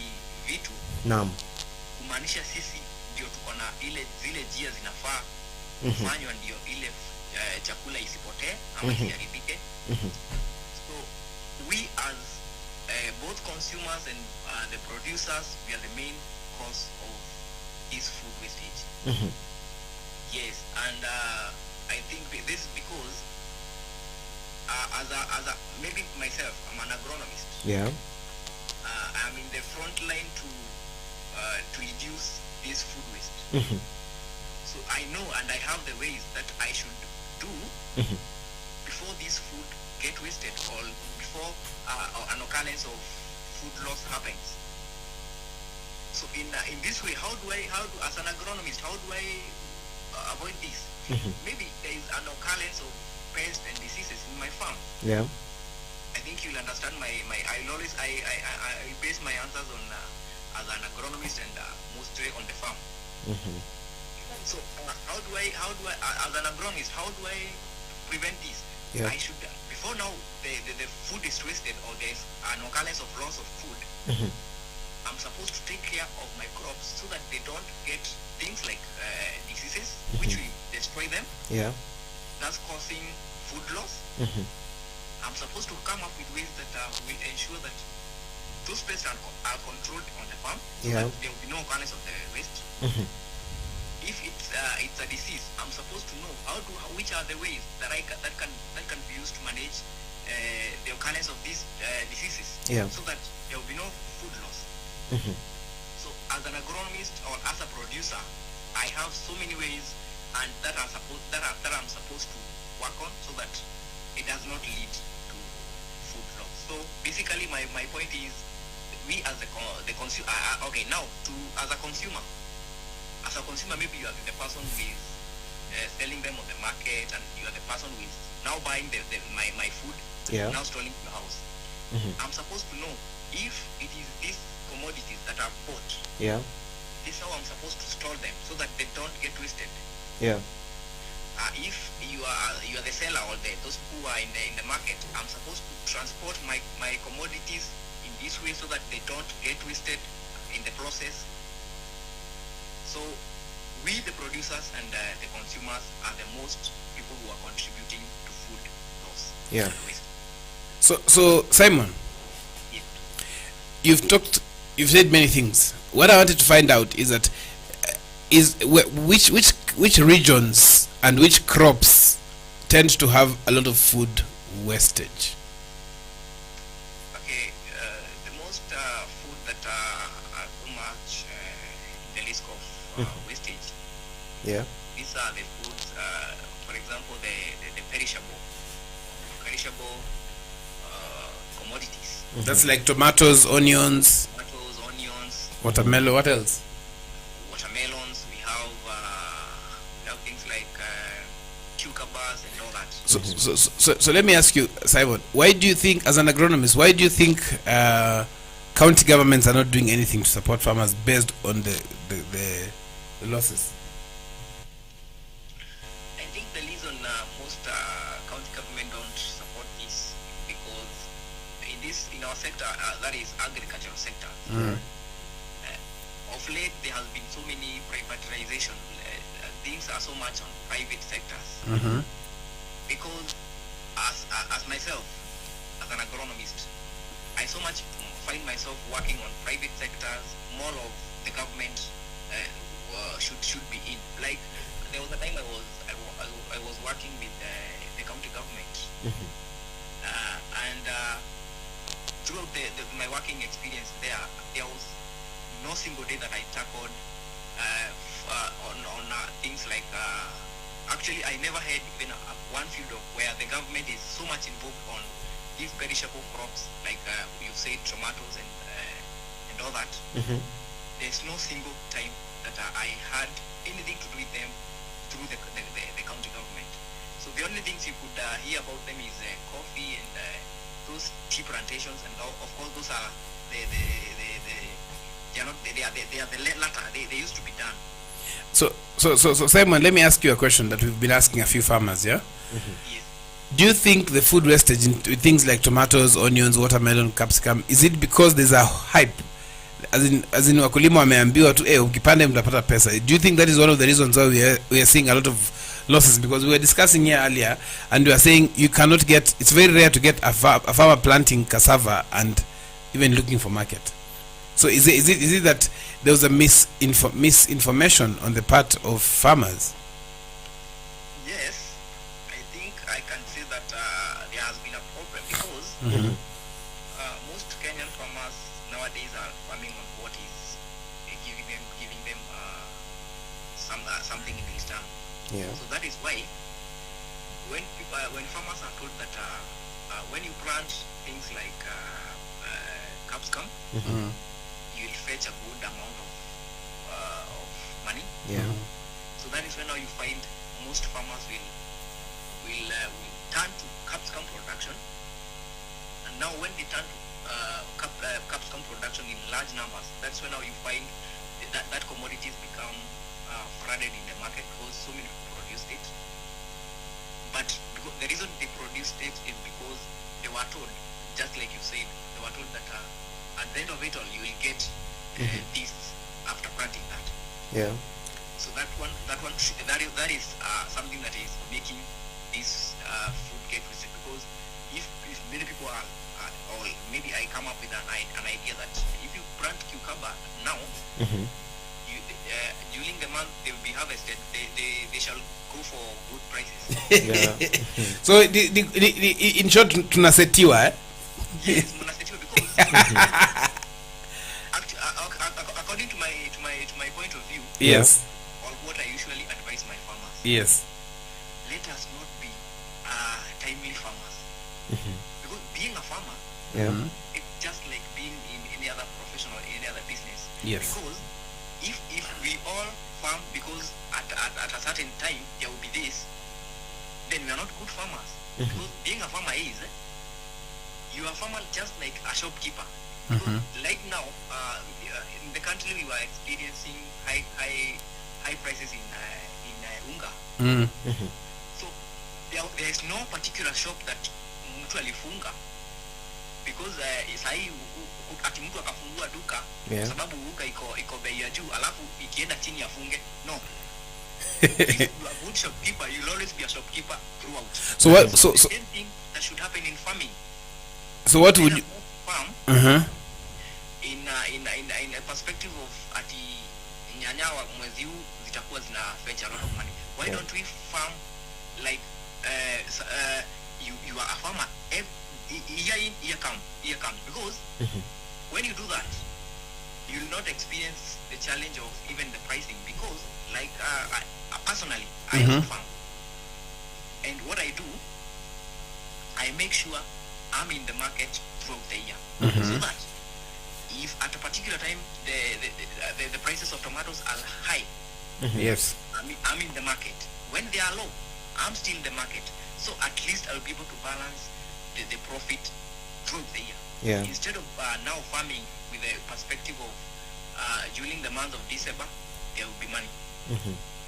vitu. Naam. Kumaanisha sisi ndio tuko na zile njia zinafaa kufanywa ndio ile chakula isipotee ama isiharibike. So we as both consumers and the producers, we are the main cause of this food wastage. Yes, and I think this is because as a maybe myself, I'm an agronomist. Yeah. I'm in the front line to reduce this food waste. So I know and I have the ways that I should do before this food get wasted or before an occurrence of food loss happens. So in this way, how do as an agronomist, how do I avoid this? Maybe there is an occurrence of pests and diseases in my farm. Yeah. I think you'll understand I base my answers on as an agronomist and mostly on the farm. So how do I as an agronomist, how do I prevent this? Yeah. I should before now the food is wasted or there's an occurrence of loss of food. I'm supposed to take care of my crops so that they don't get things like diseases which will destroy them. Yeah. That's causing food loss. I'm supposed to come up with ways that will ensure that those pests are controlled on the farm. So Yeah. that there will be no occurrence of the waste. If it's a disease, I'm supposed to know which are the ways that can be used to manage the occurrence of these diseases. Yeah. So that there will be no food loss. So as an agronomist or as a producer, I have so many ways and that I'm supposed to work on so that it does not lead to food loss. So basically my point is we as the consumer, okay, now as a consumer, maybe you are the person who is selling them on the market and you are the person who is now buying my food, Yeah. now storing in the house. I'm supposed to know if it is these commodities that are bought, Yeah. this is how I'm supposed to store them so that they don't get wasted. Yeah. If you are the seller or those who are in the market, I'm supposed to transport my commodities in this way so that they don't get wasted in the process. So we the producers and the consumers are the most people who are contributing to food loss. Yeah. and waste. So Simon, you've said many things. What I wanted to find out is that which regions and which crops tend to have a lot of food wastage. Okay, the most food that are too much in the list of wastage. Yeah. These are the foods, for example, the perishable commodities. That's like tomatoes, onions, watermelon. What else? Watermelons. We have things like cucumbers and all that. So let me ask you, Simon, why do you think, as an agronomist, why do you think county governments are not doing anything to support farmers based on the losses? I think the reason most county government don't support this because in our sector, that is agricultural sector. Of late, there has been so many privatization. Things are so much on private sectors. Because as myself, as an agronomist, I so much find myself working on private sectors. More of the government should be in. Like there was a time I was working with the county government, and throughout my working experience there was no single day that I tackled on things like. Actually, I never had even one field of where the government is so much involved on these perishable crops, like you say tomatoes and all that. There's no single time that I had anything to do with them through the county government. So the only things you could hear about them is coffee and those tea plantations, and of course those are they are not they are the latter. They used to be done. So Simon, let me ask you a question that we've been asking a few farmers, yeah? Yes. Do you think the food wastage in things like tomatoes, onions, watermelon, capsicum, is it because there's a hype? As in wakulima wameambiwa tu ukipanda mtapata pesa. Do you think that is one of the reasons why we are seeing a lot of losses? Because we were discussing here earlier and we are saying you cannot get, it's very rare to get a farmer planting cassava and even looking for market. So is it that there was a misinformation on the part of farmers? Yes, I think I can say that there has been a problem because most Kenyan farmers nowadays are farming on what is giving them something in return. Yeah. So that is why when farmers are told that when you plant things like capsicum, you will fetch a good amount of money. Yeah. So that is when now you find most farmers will turn to capsicum production. And now when they turn to capsicum production in large numbers, that's when now you find that commodities become flooded in the market because so many people produced it. But the reason they produced it is because they were told, just like you said, they were told that at the end of it all, you will get this after planting that. Yeah. So that is something that is making this food get wasted, because if many people are or maybe I come up with an idea that if you plant cucumber now, during the month they will be harvested, they shall go for good prices. So in short, tunasetiwa. Yes, tunasetiwa because according to my point of view, yes, or what I usually advise my farmers, yes, let us not be timely farmers, because being a farmer, it's just like being in any other profession or any other business. Yes. Because if we all farm because at a certain time there will be this, then we are not good farmers. Because being a farmer is you are a farmer just like a shopkeeper. Because right now in the country we were experiencing high prices in unga. So there is no particular shop that mtu alifunga, because sahi ati mtu akafungua duka kwa sababu unga iko bei ya juu alafu ikienda chini afunge. No. If you are a good shopkeeper, you'll always be a shopkeeper throughout. So what? So the same thing that should happen in farming. So what would you farm? In a perspective of ati nyanya wa mwezi huu zitakuwa zina fetch a lot of money. Why don't we farm like you are a farmer year in year come, because when you do that you will not experience the challenge of even the pricing, because like personally I also farm, and what I do, I make sure I'm in the market throughout the year, so that if at a particular time the prices of tomatoes are high, yes, I'm in the market. When they are low, I'm still in the market. So at least I'll be able to balance the profit throughout the year. Yeah. Instead of now farming with the perspective of during the month of December, there will be money.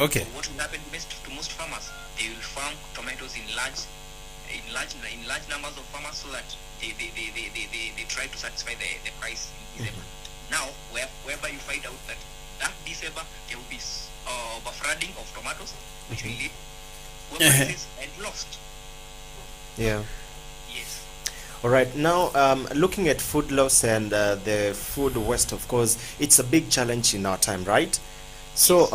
Okay. So what will happen to most farmers? They will farm tomatoes in large numbers of farmers, so that they try to satisfy the price in December. Now, whereby you find out that December there will be overflooding of tomatoes, which will lead to prices and lost. Yeah. Yes. All right. Now, looking at food loss and the food waste, of course, it's a big challenge in our time, right? So,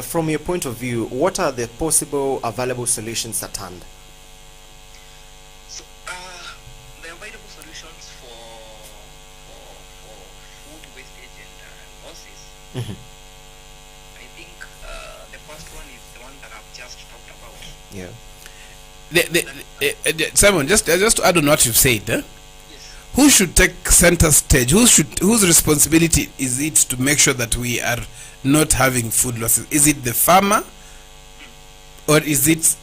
from your point of view, what are the possible available solutions at hand? So, the available solutions for food wastage and losses, I think the first one is the one that I've just talked about. Yeah. Simon, just to add on what you've said, who should take center stage? Whose responsibility is it to make sure that we are not having food losses? Is it the farmer, or is it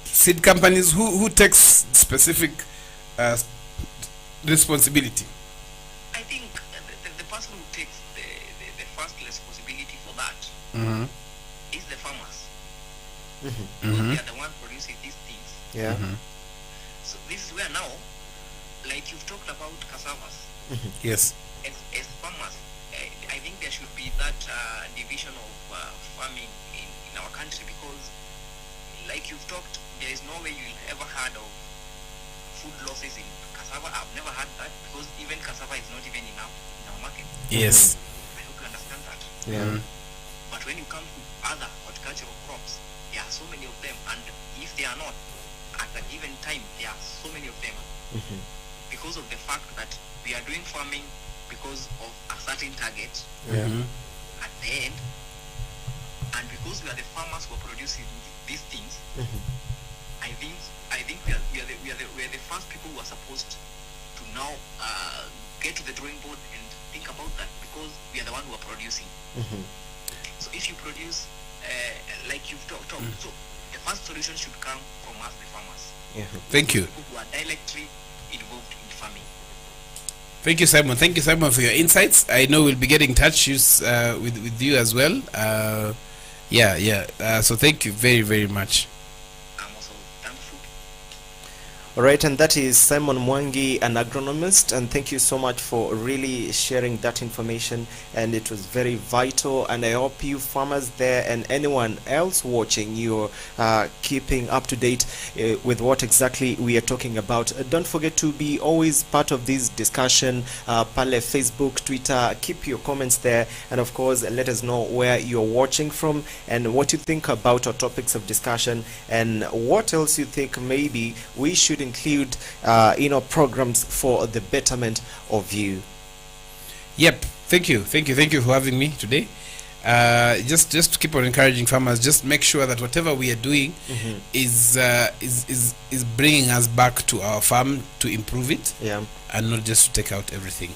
seed companies? Who takes specific responsibility? I think the person who takes the first responsibility for that Mm-hmm. is the farmers. Mm-hmm. They are the one producing these things. Yeah. Mm-hmm. So this is where now, like you've talked about cassavas, Yes. as farmers, I think there should be that division of farming in our country, because like you've talked, there is no way you'll ever heard of food losses in cassava. I've never heard that, because even cassava is not even enough in our market. Yes. I hope you understand that. Yeah. But when you come to other horticultural crops, there are so many of them, and if they are not, at a given time, there are so many of them, because of the fact that we are doing farming because of a certain target Mm-hmm. at the end, and because we are the farmers who are producing these things. I think we are the first people who are supposed to now get to the drawing board and think about that, because we are the one who are producing. So if you produce like you've talked, so the first solution should come from us, the farmers. Thank you. People who are directly involved in farming. Thank you, Simon. Thank you, Simon, for your insights. I know we'll be getting in touch with you as well. So thank you very, very much. I'm also thankful. All right, and that is Simon Mwangi, an agronomist, and thank you so much for really sharing that information, and it was very vital, and I hope you farmers there and anyone else watching, you're keeping up to date with what exactly we are talking about. Don't forget to be always part of this discussion, pale Facebook, Twitter. Keep your comments there, and of course let us know where you're watching from and what you think about our topics of discussion, and what else you think maybe we should include programs for the betterment of you. Yep. Thank you for having me today. Just to keep on encouraging farmers, just make sure that whatever we are doing is bringing us back to our farm to improve it, Yeah. and not just to take out everything.